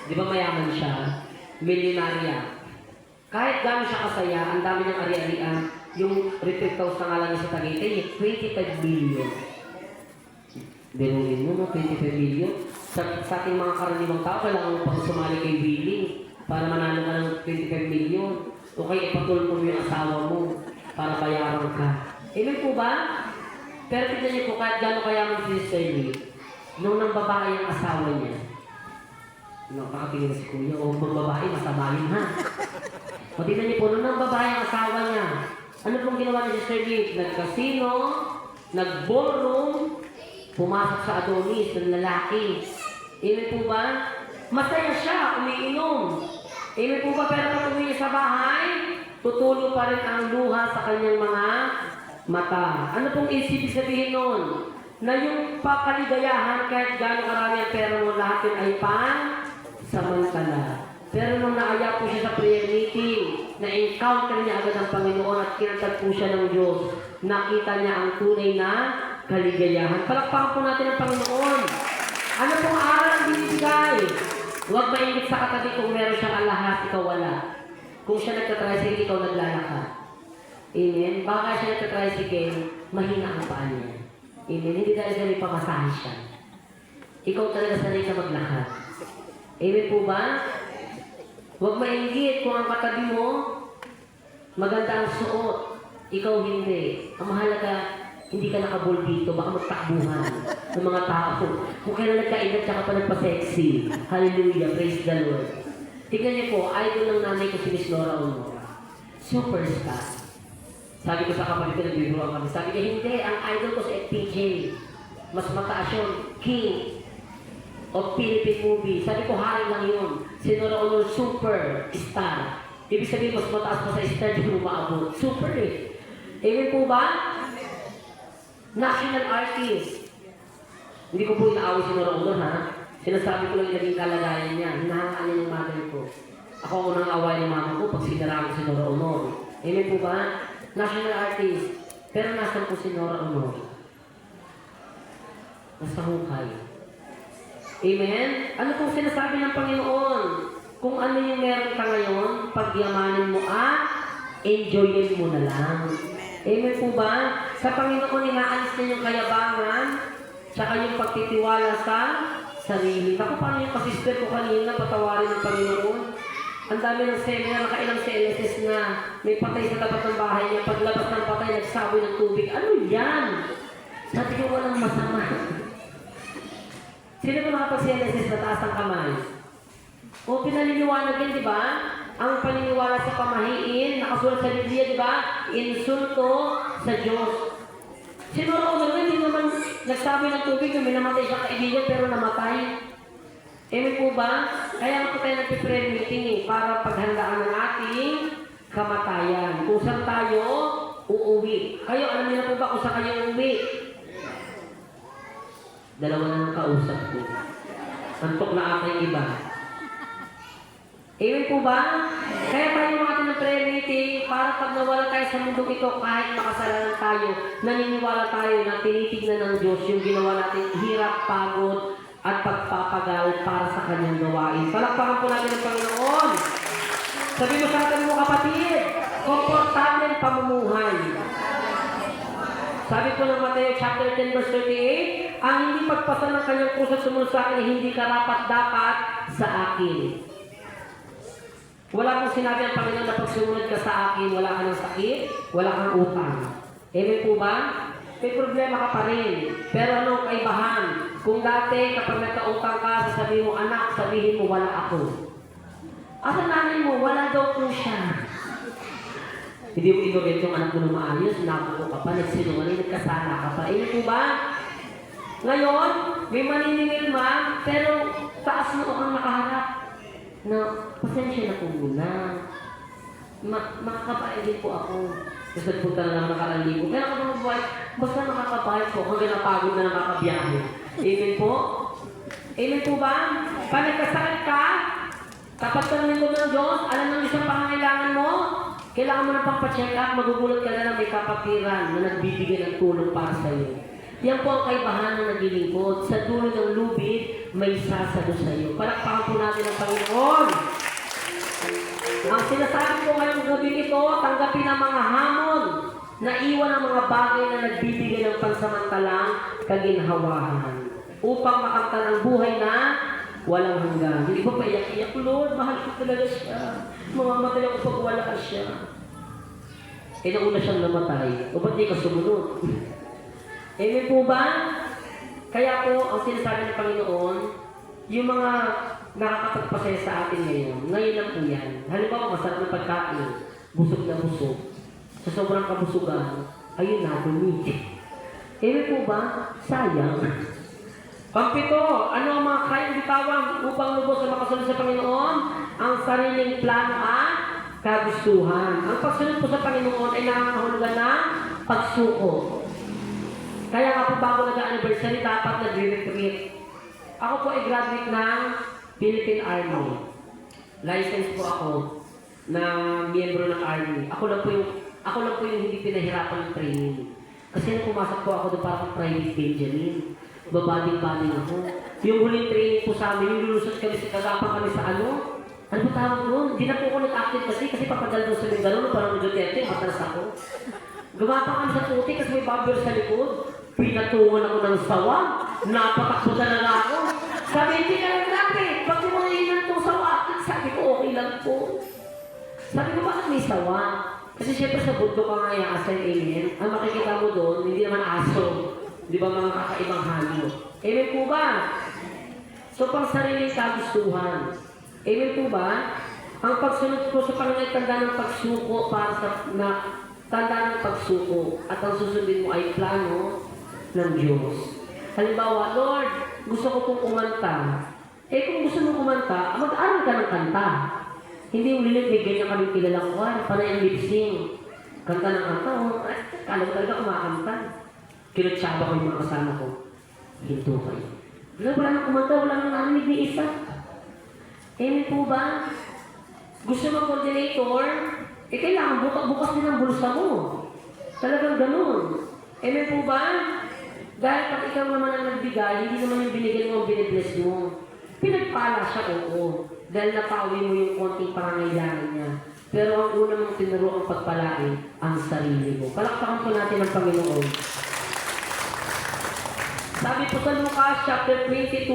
Di ba mayaman siya? Milyonarya. Kahit gano'n siya kasaya, ang dami niyang ari-arian. Yung retreat house na nga lang niya sa Tagaytay, 25 billion. Biruin mo, no? 25 million. Sa ating mga karaniwang tao, kailangan mo pang sumali kay Willie para manalo ka ng 25 million. O kaya ipatulong mo yung asawa mo para bayaran ka. Amen po ba? Pero tignan niyo po, kahit gano'n kayaman si Sister Lee, nung nang babae ang asawa niya, nakakatingin si Kuya, o mga babae, masama yun ha. O tignan niyo po, nung nang babae ang asawa niya, ano pong ginawa ni Sister Lee? Nag-casino, nag-ballroom, pumasok sa Adonis ng lalaki. Amen po ba? Masaya siya, umiinom. Amen po ba? Pero pag uwi niya sa bahay, tutulo pa rin ang luha sa kanyang mga mata. Ano pong isip sabihin nun? Na yung pakaligayahan, kahit gano'ng karami ang pera mo, lahat yun ay samantala. Pero nung naaya po siya sa prayer meeting, na-encounter niya agad ang Panginoon at kinatag po siya ng Diyos, nakita niya ang tunay na kaligayahan. Palakpakan po natin ang Panginoon. Ano pong aral ang binibigay? Huwag maingit sa katabi kung meron siyang alahas, ikaw wala. Kung siya nagtatricycle, ikaw naglalakad. Amen? Baka siya nagtatricycle, mahina ang paa niya. Amen? Hindi dahil sa may pamasahe siya. Ikaw talaga sanay sa maglakad. Amen po ba? Huwag maingit kung ang katabi mo, maganda ang suot. Ikaw hindi. Ang mahalaga, hindi ka nakabol dito, baka magtakbuhan ng mga tao. Kung kailan nagkaingat, tsaka pa nagpa-sexy. Hallelujah, praise the Lord. Tingnan niyo po, idol ng nanay ko si Miss Laura Honora. Superstar. Sabi ko sa kapatid ko, nagbiburuan kami. Sabi niya, hindi, ang idol ko si FPJ. Mas mataas yun, King of Philippine movie. Sabi ko, hari lang yun. Si Laura Honora, superstar. Ibig sabihin, mas mataas pa sa star, di mo maabot. Super eh. Amen po ba? National artist. Hindi ko po inaaway si Nora Honor, ha? Sinasabi ko lang yung naging kalagayan niya. Hinahangaan niya yung mother ko. Ako ang unang away ng mama ko pag sinaraan ko si Nora Honor. Amen po ba? National artist. Pero nasan po si Nora Honor? Nasa hukay. Amen? Ano pong sinasabi ng Panginoon? Kung ano yung meron ka ngayon, pagyamanin mo enjoyin mo na lang. Amen po ba? Sa Panginoon, inaalis na yung kayabangan, tsaka yung pagtitiwala sa sarili. Ako, paano yung kasister ko kanina, patawarin ng Panginoon? Ang dami ng seminar, nakailang CLSS na may patay sa tapat ng bahay niya. Paglabas ng patay, nagsaboy ng tubig. Ano yan? Sabi ko, walang masama. Sino ba nakapag-CLSS na taas ang kamay? O pinaliliwanag yan, di ba? Ang paniniwala sa pamahiin, nakasulat sa Biblia, di ba? Insulto sa Diyos. Siguro kung hindi naman nagsabi ng tubig na may namatay siyang kaibigan pero namatay. Amen po ba? Kaya ako tayo nag-prayer meeting para paghandaan ng ating kamatayan. Kung saan tayo uuwi. Kayo, alam niyo na po ba kung saan kayo uuwi? Dalawa na ng kausap ko. Antok na ata yung iba. Amen po ba? Kaya tayo natin ng prayer meeting para pag nawala tayo sa mundong ito, kahit makasalanan tayo, naniniwala tayo na tinitignan ng Diyos yung ginawa natin hirap, pagod, at pagpapagal para sa kanyang gawain. Palakpakan po natin ang Panginoon. Sabi mo sa atin mo kapatid, komportable pamumuhay. Sabi po ng Mateo chapter 10 verse 38, ang hindi pagpasa ng kanyang krus at sumunod sa akin ay hindi karapat-dapat sa akin. Wala pong sinabi ang Panginoon na pag sumunod ka sa akin, wala ka ng sakit, wala kang utang. Amen po ba? May problema ka pa rin. Pero anong kaibahan? Kung dati, kapag nagkautang ka, sasabihin mo, anak, sabihin mo, wala ako. Asa nanay mo, wala daw po siya. Hindi mo inulit yung anak mo na maayos, nakulo ka pa, nagsinungaling, nagkasala ka pa. Amen po ba? Ngayon, may maniningil man, pero taas mo kang nakaharap. Na, pasensya na po muna. Makakabahay din po ako. Kasi punta na naman nakaraligo. Kaya ako naman buhay, basta nakakabahay po, hanggang napagod na nakakabiyahe. Amen po? Amen po ba? Pag nagkasakit ka, kapag ka ng lingkod ng Diyos, alam ng isang pangangailangan mo, kailangan mo na pang-check up, magugulat ka na na may kapatiran na nagbibigay ng tulong para sa iyo. Yan po ang kaibahan ng naglilingkod. Sa dulo ng lubid, may sasalo sa iyo. Palakpakan po natin ang Panginoon. Ang sinasabi ko ngayong gabi ito, tanggapin ang mga hamon na iwan ang mga bagay na nagbibigay ng pansamantalang kaginhawahan upang makamtan ang buhay na walang hanggan. Hindi ba paiyak-iyak, Lord, mahal ko talaga siya. Mamamatay ako pag wala ka siya. Eh, nauna siyang namatay. O ba't di ka sumunod? Amen po ba? Kaya po, ang sinasabi ng Panginoon, yung mga nakakapagpasaya sa atin ngayon lang po yan. Halimbawa, masarap na pagkain, busog na busog. Sa sobrang kabusugan, ayun na, dumi. Amen po ba? Sayang. Pampito, ano ang mga kayang bitawan upang lubos na makasunod sa Panginoon? Ang sariling plano at kagustuhan. Ang pagsunod po sa Panginoon ay nangangahulugan ng pagsuko. Kaya nga po bago nag-anniversary, dapat nag-retreat. Ako po ay graduate ng Philippine Army. License po ako na miyembro ng Army. Ako lang po yung hindi pinahirapan ng training. Kasi nung pumasok po ako doon parang private Benjamin. Babading-bading ako. Yung huling training po sa amin, yung lulusot kami sa kagapang kami sa ano ba tawag doon? Hindi na po ako nag-active kasi papagal doon sa Mindanao, parang Duterte, matalas ako. Gumapang kami sa tuti kasi may bumper sa likod. Pinatungan ako ng sawa. Napatakbo talaga ako. Sabi, hindi ka lang natin. Pag sumulayin itong sawa, sabi ko, okay lang po. Sabi ko, bakit may sawa? Kasi syempre sa bundok ka nga yung asal alien. Ang makikita mo doon, hindi naman aso. Di ba mga kakaibang halo? Amen po ba? So, pang sariling kagustuhan. Amen po ba? Ang pagsunod po sa Panginoon ay tanda ng pagsuko para sa tanda ng pagsuko at ang susundin mo ay plano ng Diyos. Halimbawa, Lord, gusto ko pong kumanta. Eh kung gusto mo kumanta, mag-aral ka ng kanta. Hindi yung lilit, may ganyan kami kilalang kuhan, panay ang lip-sing. Kanta ng kanta, kala mo talaga kumakanta. Kinutsaba ko yung mga kasama ko. Hinto kayo. Wala nang kumanta, wala nang narinig ni isa. Amen po ba? Gusto mo coordinator? Eh, kailangan bukas din ang bulsa mo. Talagang ganun. Amen po ba? Dahil pag ikaw naman ang nagbigay, hindi naman yung binigyan mo ang binibless mo. Pinagpala siya, oo. Dahil napawi mo yung konting pangangailangan niya. Pero ang una mong tinuro ang pagpalain, ang sarili mo. Palakpakan po natin ang Panginoon. Sabi po sa Lucas chapter 22,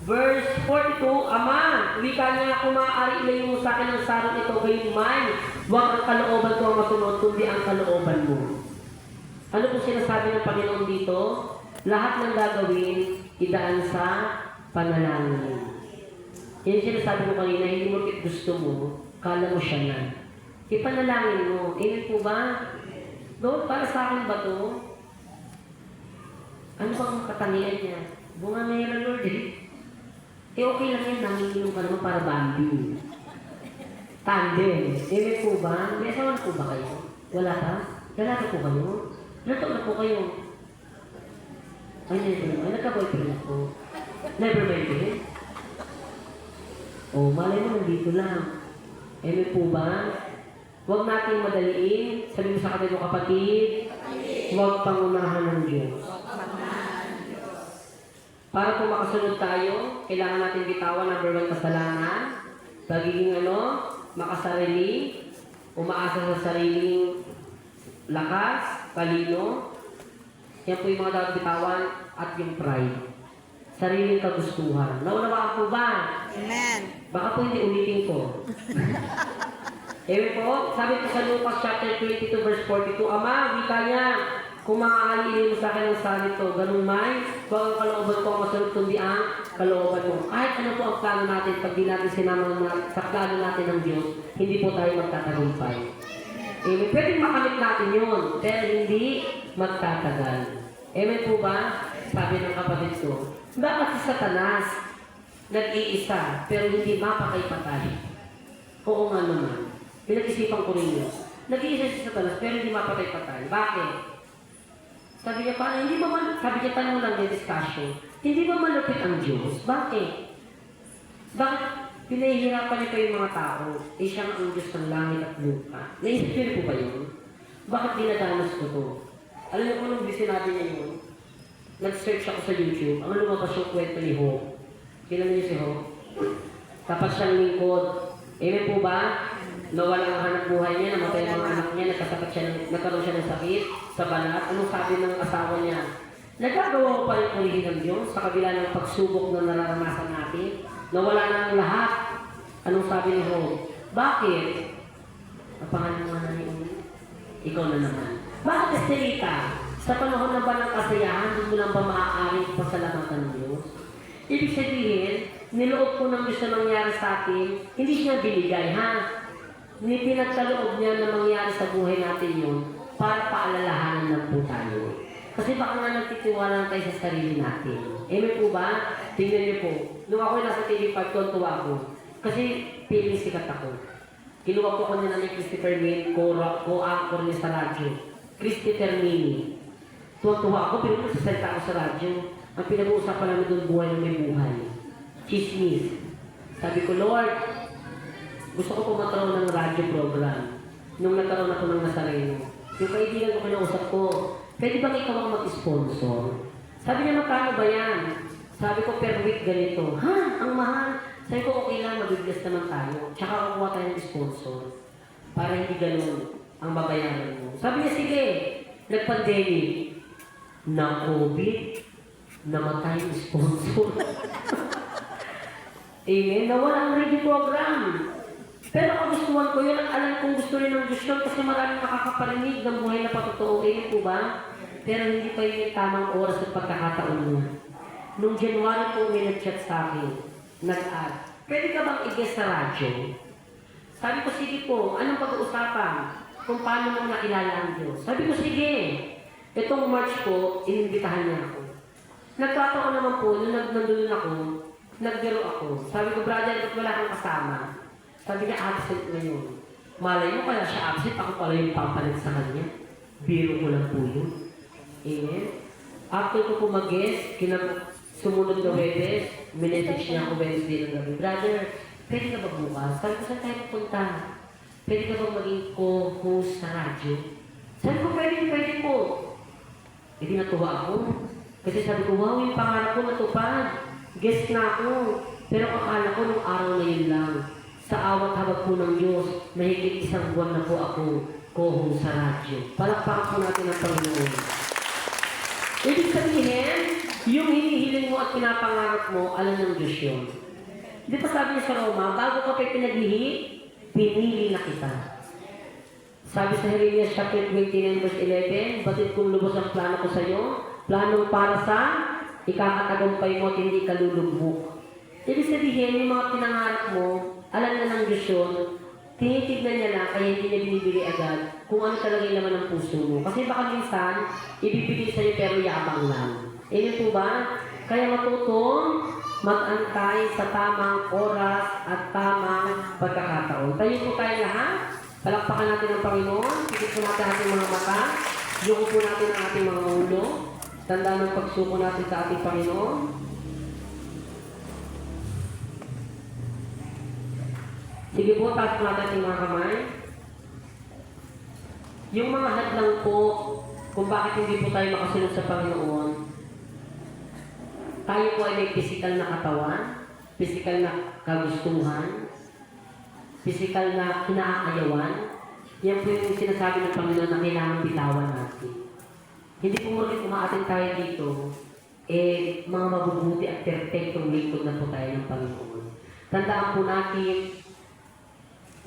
Verse 42, Ama, wika niya, kung maaari ilayo mo sa akin ang sarong ito, gayon man, huwag ang kalooban ko ang masunod, kundi ang kalooban mo. Ano po sinasabi ng Panginoon dito? Lahat ng gagawin, idaan sa panalangin. Yan sinasabi ko kanina, hindi mo gusto mo, kala mo siya na. Ipanalangin mo. Amen po ba? Lord, para sa akin ba to? Ano bang katangian niya? Bunga na yan, Lord eh. Eh okay lang yan, nanginginom ka naman para bambing. Tandem. Amen po ba? May asawa na po ba kayo? Wala ka? Lalaki po kayo? Ilan taon na po kayo? Ay, nagka-boyfriend ako. Never mind eh. O, malay mo, nandito lang. Amen po ba? Huwag nating madaliin. Sabi mo sa kapatid mo, kapatid, huwag pangunahan ng Diyos. Para po makasunod tayo, kailangan natin bitawan, number 1, kasalanan. Pagiging makasarili, umaasa sa sariling lakas, talino. Yan po yung mga dapat bitawan at yung pride. Sariling kagustuhan. Naunawaan po ba? Amen. Baka po hindi ulitin ko. Ewan po, sabi po sa Lucas chapter 22 verse 42, Ama, wika niya, kung maaaliin mo sa akin ang salito, ganun man, huwag ang kalooban ko ang masunod kundi ang kalooban mo. Kahit ano po ang plano natin, pag di natin sinama sa plano natin ng Diyos, hindi po tayo magtatagumpay. Amen. Pwedeng makamit natin yun, pero hindi magtatagal. Amen po ba? Sabi ng kapatid ko, bakit si Satanas nag-iisa, pero hindi mapakay-patay? Oo nga naman. Pinag-isipan ko rin yun. Nag-iisa si Satanas, pero hindi mapatay-patay. Bakit? Sabi niya pa, hindi ba sabi niya tanong lang yung discussion, hindi ba malupit ang Diyos? Bakit? Bakit pinahihirapan niya pa yung mga tao? Eh siya ang Diyos ng langit at lupa. Naisip niyo po ba yun? Bakit dinadanas ko to? Alam niyo kung nung sinabi niya yun, nag-search ako sa YouTube, ang lumabas yung kwento ni Hope. Kilala niyo si Hope? Tapos siyang lingkod. Amen po ba? Nawala ang hanap buhay niya, namatay ang mga anak niya, nagkaroon siya ng sakit sa balat. Anong sabi ng asawa niya? Nagagawa ko pa yung purihin ng Diyos sa kabila ng pagsubok na nararanasan natin. Nawala na ang lahat. Anong sabi ni Hope? Bakit? Ang pangalan mo na niyo? Ikaw na naman. Bakit, Estelita? Sa panahon na ba ng kasiyahan, doon mo lang ba maaaring pasalamatan ng Diyos? Ibig sabihin, niloob ko ng Diyos na mangyari sa atin, hindi siya binigay, ha? Pinagkaloob niya na mangyari sa buhay natin yun para paalalahanan lang po tayo. Kasi baka nga nagtitiwala lang tayo sa sarili natin. Amen po ba? Tingnan niyo po. Nung ako'y nasa TV5, tuwa ako. Kasi feeling sikat ako. Kinuha po ko nila ni Christopher Min, co-anchor niya sa radyo. Christopher Min. Tuwa ako, pero nagsasalita ako sa radyo. Ang pinag-uusapan namin doon, buhay na may buhay. Chismis. Sabi ko, Lord, gusto ko pumataraw ng radyo program. Nung nagkaroon ako ng Nazareno, yung kaibigan ko kinausap ko, pwede bang ikaw ang mag-sponsor? Sabi niya, magkano ba yan? Sabi ko, per week ganito. Ha? Ang mahal. Sabi ko, okay lang, mabibigas naman tayo. Tsaka kukuha tayo ng sponsor. Para hindi ganun ang babayaran mo. Sabi niya, sige, nag-pandemic. Na COVID, namatay yung sponsor. Amen. Nawala ang radio program. Pero kagustuhan ko yun, alam kong gusto rin ng Diyos yun kasi maraming nakakaparinig ng buhay na patotoo. Amen po ba? Pero hindi pa yun yung tamang oras at pagkakataon mo. Nung January po may nag-chat sa akin, nag-add, pwede ka bang i-guest sa radyo? Sabi ko, sige po, anong pag-uusapan? Kung paano mo nakilala ang Diyos? Sabi ko, sige. Itong March po, inimbitahan niya ako. Nagkataon naman po, nung nandun ako, nagbiro ako. Sabi ko, brother, ba't wala kang kasama? Sabi niya, absent ngayon. Malay mo kaya siya absent, ako pala yung pampalit sa kanya. Biro ko lang po yun. Amen? After ko po mag-guest, sumunod na Webes, minessage niya ako Wednesday ng gabi. Brother, pwede ka ba bukas? Sabi ko, saan tayo pupunta? Pwede ka ba maging co-host sa radyo? Sabi ko, pwede po. Hindi natuwa ako. Kasi sabi ko, wow, yung pangarap ko natupad. Guest na ako. Pero akala ko nung araw na yun lang. Sa awat habag po ng Diyos, mahigit 1 buwan na po ako co-host sa radyo. Palakpakan po natin ang Panginoon. Ibig sabihin, Yung hinihiling mo at pinapangarap mo, alam ng Diyos yun. Di ba sabi niya sa Roma, bago ka pa pinaglihi, pinili na kita. Sabi sa Jeremias chapter 29 verse 11, batid kong lubos ang plano ko sa iyo, planong para sa ikakatagumpay mo at hindi ka lulugmok. Ibig sabihin, yung mga pinangarap mo, alam na ng Diyos yun, tinitignan niya lang, kaya hindi niya binibigay agad kung ano talaga yung laman ng puso mo. Kasi baka minsan, ibibigay sa'yo pero yabang lang. Ganyan po ba? Kaya matutong mag-antay sa tamang oras at tamang pagkakataon. Tayo po tayo lahat. Palakpakan natin ang Panginoon. Sikip po natin ating mga mata. Yung po natin ang ating mga ulo. Tandaan ng pagsuko natin sa ating Panginoon. Sige po, taas po natin ating mga kamay. Yung mga hadlang po, kung bakit hindi po tayo makasunod sa Panginoon, tayo po ay may physical na katawan, physical na kagustuhan, physical na kinaayawan. Yan po yung sinasabi ng Panginoon na kailangan bitawan natin. Hindi po mulit umaatin tayo dito, mga mabubuti at perfectong lingkod na po tayo ng Panginoon. Tandaan po natin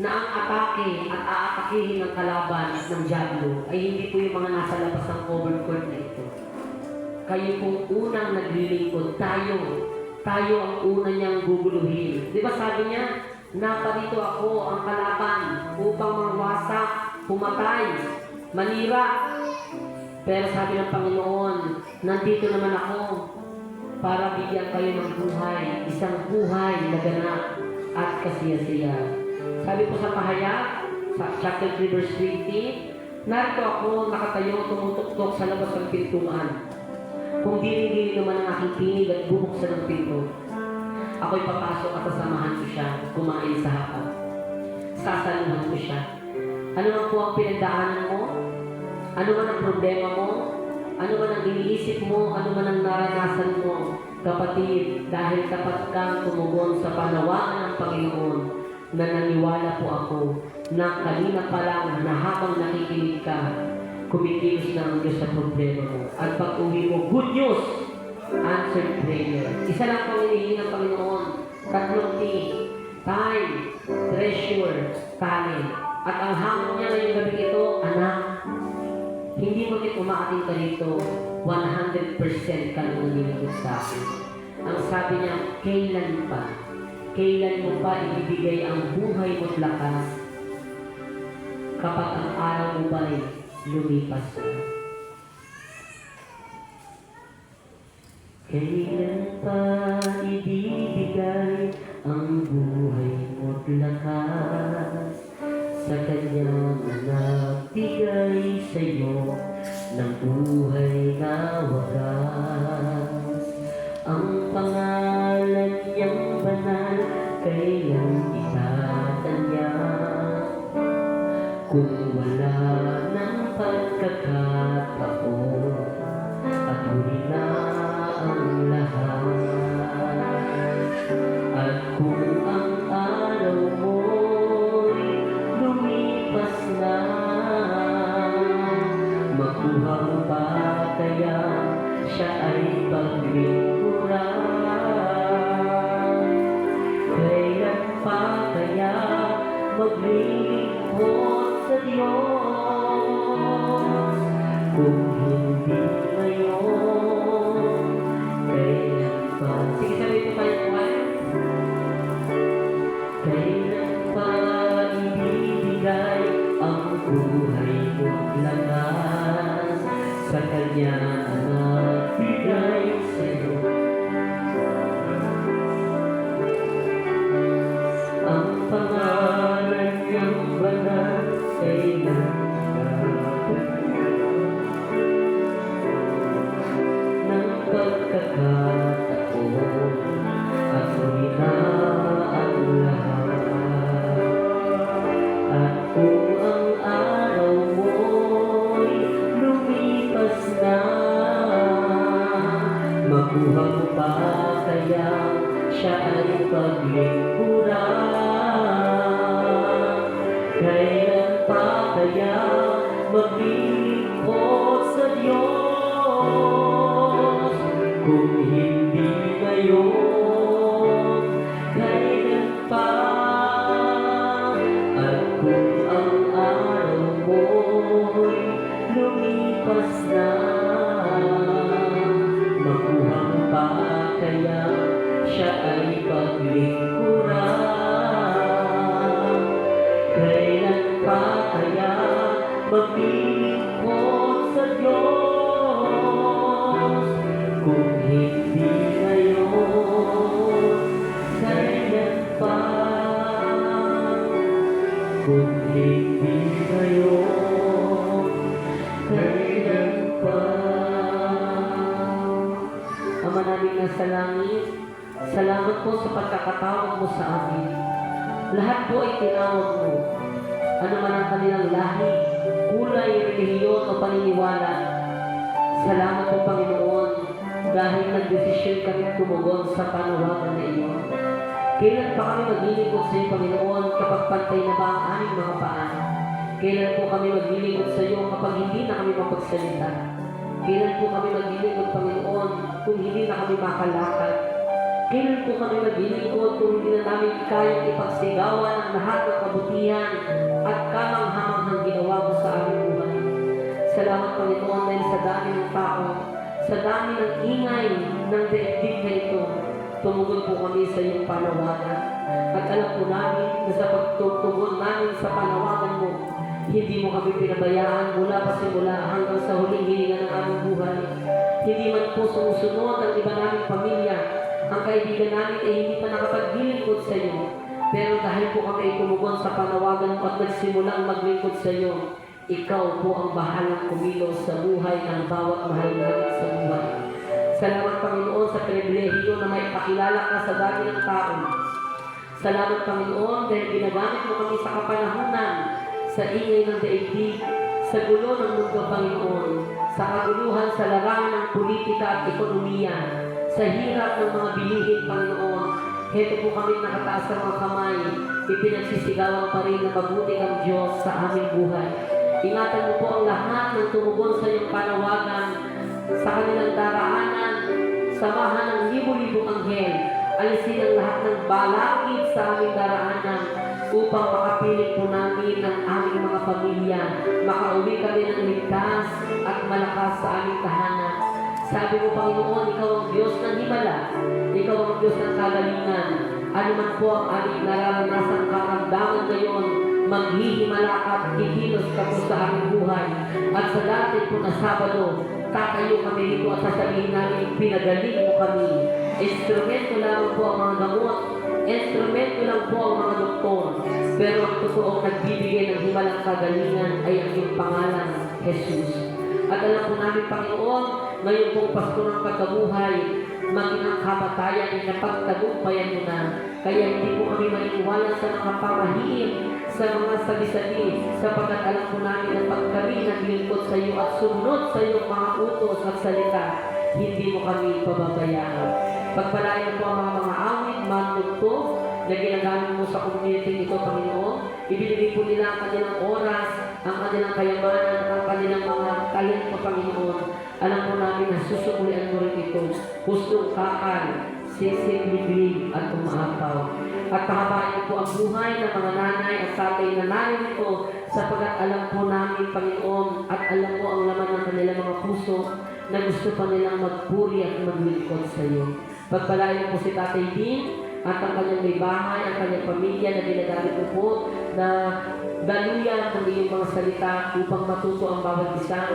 na ang atake at aatakihin ng kalaban at ng diablo ay hindi po yung mga nasa labas ng covered court na ito. Kayo pong unang naglilingkod, tayo ang una niyang guguluhin. Di ba sabi niya, naparito ako ang kalaban upang mawasak, pumatay, manira. Pero sabi ng Panginoon, nandito naman ako para bigyan kayo ng buhay, isang buhay na ganap at kasiyasiya. Sabi po sa pahayag, sa chapter 3 verse 20, narito ako nakatayo tumutuktok sa labas ng pintuan. Kung diring-diring naman ang aking tinig at bubuksan ng pinto, ako'y papasok at sasamahan ko siya kumain sa hapag. Sasaluhan ko siya. Ano man po ang pinagdaanan mo? Ano man ang problema mo? Ano man ang iniisip mo? Ano man ang naranasan mo? Kapatid, dahil tapat kang tumugon sa panawagan ng Panginoon, na naniwala po ako na kanina pa lang na habang nakikinig ka, kumikilos na ang Diyos sa problema mo. At pag uwi mo, good news! Answered prayer. Isa lang pang hinihingi ng Panginoon. Tatlong T. Time, treasure, talent. At ang hamon niya ngayong gabi ito, anak, hindi mo ulit umaating ka rito, 100% ka nang nanilingkod sa akin. Ang sabi niya, kailan pa? Kailan mo pa ibibigay ang buhay mo't lakas kapag ang araw mo ba'y lumipas na? Kailan pa ibibigay ang buhay mo't lakas sa kanyang nagbigay sa'yo ng buhay na wagas? Ang pangalan niyang banal kailan itatanya kung wala ng pagkakataon at huli na ang lahat. At kung ang araw mo'y lumipas na, makuha mo ba kaya siya ay paglingkuran? Kailan pa kaya maglilingkod sa Diyos? Kung hindi ngayon, kailan pa? Sige, sabi ko kayo po. Kailan pa ibibigay ang buhay mo't lakas sa kanya nagbigay sa'yo? Ang pangalan niyang banal kailan ng pagkakataon at huli na ang lahat. At kung ang araw mo'y lumipas na, makuha mo pa kaya siya ay paglingkuran? Kailan pa kaya maglilingkod sa Diyos? Kung hindi ngayon, kailan pa? At kung ang araw mo'y lumipas na, makuhang pa kaya siya ay paglingkuran? Kailan pa kaya maglilingkod sa Diyos? Kung hindi ngayon, kailan pa? Kung hindi ngayon, kailan pa? Ama namin nasa langit, salamat po sa pagkakatawag mo sa amin. Lahat po ay tinawag mo. Ano man ang kanilang lahi, kulay, relihiyon o paniniwala. Salamat po, Panginoon, dahil nagdesisyon kami tumugon sa panawagan na iyon. Kailan pa kami maglilingkod sa iyo, Panginoon, kapag pantay na ba ang aming mga paa? Kailan po kami maglilingkod sa iyo kapag hindi na kami mapagsalita? Kailan po kami maglilingkod, Panginoon, kung hindi na kami makalakad? Kailan po kami maglilingkod kung hindi na namin kayang ipagsigawan ang lahat ng kabutihan at kamanghamanghang ginawa mo sa aming buhay? Salamat, Panginoon, dahil sa dami ng tao, sa dami ng ingay ng daigdig na ito, tumugon po kami sa iyong panawagan. At alam po namin na sa pagtutugon namin sa panawagan mo, hindi mo kami pinabayaan mula pa simula hanggang sa huling hilinga ng aming buhay. Hindi man po sumusunod ang iba naming pamilya. Ang kaibigan namin ay hindi pa nakapaglingkod sa iyo. Pero dahil po kami ay tumugon sa panawagan mo at nagsimulang maglingkod sa iyo, ikaw po ang bahalang kumilos sa buhay ng bawat mahal namin sa buhay. Salamat, Panginoon, sa pribilehiyo na may pakilala ka sa dami ng tao. Salamat, Panginoon, dahil ginagamit mo kami sa kapanahunan, sa ingay ng daigdig, sa gulo ng mundo, Panginoon, sa kaguluhan sa larangan ng politika at ekonomiya, sa hirap ng mga bilihin, Panginoon. Heto po kami nakataas sa mga kamay, ipinagsisigawan pa rin na mabuti ang Diyos sa aming buhay. Ingatan mo po ang lahat ng tumugon sa iyong panawagan sa kanilang daraanan, samahan ng libo-libong anghel, alisin ang lahat ng balakid sa aming daraanan upang makapiling po namin ang aming mga pamilya, makauwi kami ng ligtas at malakas sa aming tahanan. Sabi mo, Panginoon, ikaw ang Diyos ng himala, ikaw ang Diyos ng kagalingan. Ano man po ang aming nararanasan karamdaman ngayon, maghihimala ka at kikilos ka po sa aming buhay. At sa dati po na Sabado, tatayo kami dito at sasabihin namin, pinagaling mo kami. Instrumento lamang po ang mga gamot, instrumento lang po ang mga doktor. Pero ang totoong nagbibigay ng himalang kagalingan ay ang iyong pangalan, Jesus. At alam po namin, Panginoon, ngayon pong Pasko ng Pagkabuhay, maging ang kamatayan ay napagtagumpayan mo na. Kaya hindi po kami maniwala sa mga pamahihim, sa mga sabi-sabi, sapagkat alam po namin na pag kami naglingkod sa iyo at sumunod sa iyong mga utos at salita, hindi mo kami pababayaan. Pagpalain mo po ang mga awit, manugtog, na ginagamit mo sa community ito, Panginoon. Ibinigay po nila ang kanilang oras, ang kanilang kayamanan, at ang kanilang mga talento, Panginoon. Alam po namin na susukulian mo rin ito. Hustong kakal, sisimliglig at umaapaw. At pahabain po ang buhay ng mga nanay at tatay na narito sapagkat alam po namin, Panginoon, at alam mo ang laman ng kanilang mga puso na gusto pa nilang magpuri at maglingkod sa iyo. Pagpalain po si Tatay Dean at ang kanyang may bahay, ang kanyang pamilya na ginagamit mo po na daluyan ng iyong mga salita upang matuto ang bawat isa.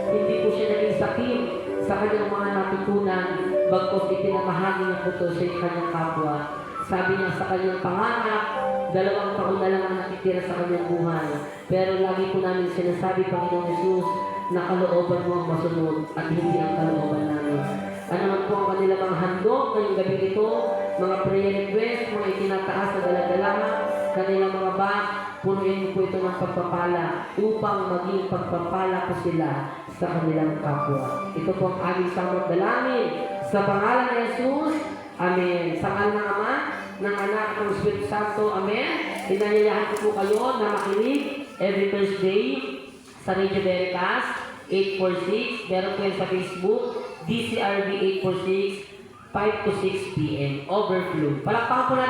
Hindi po siya naging sakim sa kanyang mga natutunan, bagkos ipinamahagi niya po ito sa kanyang kapwa. Sabi niya sa kanyang pangarap, 2 taon na lang ang nakitira sa kanyang buhay. Pero lagi po namin sinasabi, Panginoon Jesus, na kalooban mo ang masunod at hindi ang kalooban namin. Ano man po ang kanilang mga handog ngayong gabi ito, mga prayer request, mga itinataas na daladalahan, kanilang mga bag, punuin mo po ito ng pagpapala upang maging pagpapala po sila sa kanilang kapwa. Ito po ang aming samot dalangin sa pangalan ni Jesus. Amen. Sa ngalan ng Ama, ng Anak, at ng Espiritu Santo. Amen. Inanyayahan ko po kayo na makinig every Thursday sa Radio Veritas 846. Meron po yan sa Facebook, DCRV 846, 5 to 6 p.m. Overflow. Palakpakan po natin.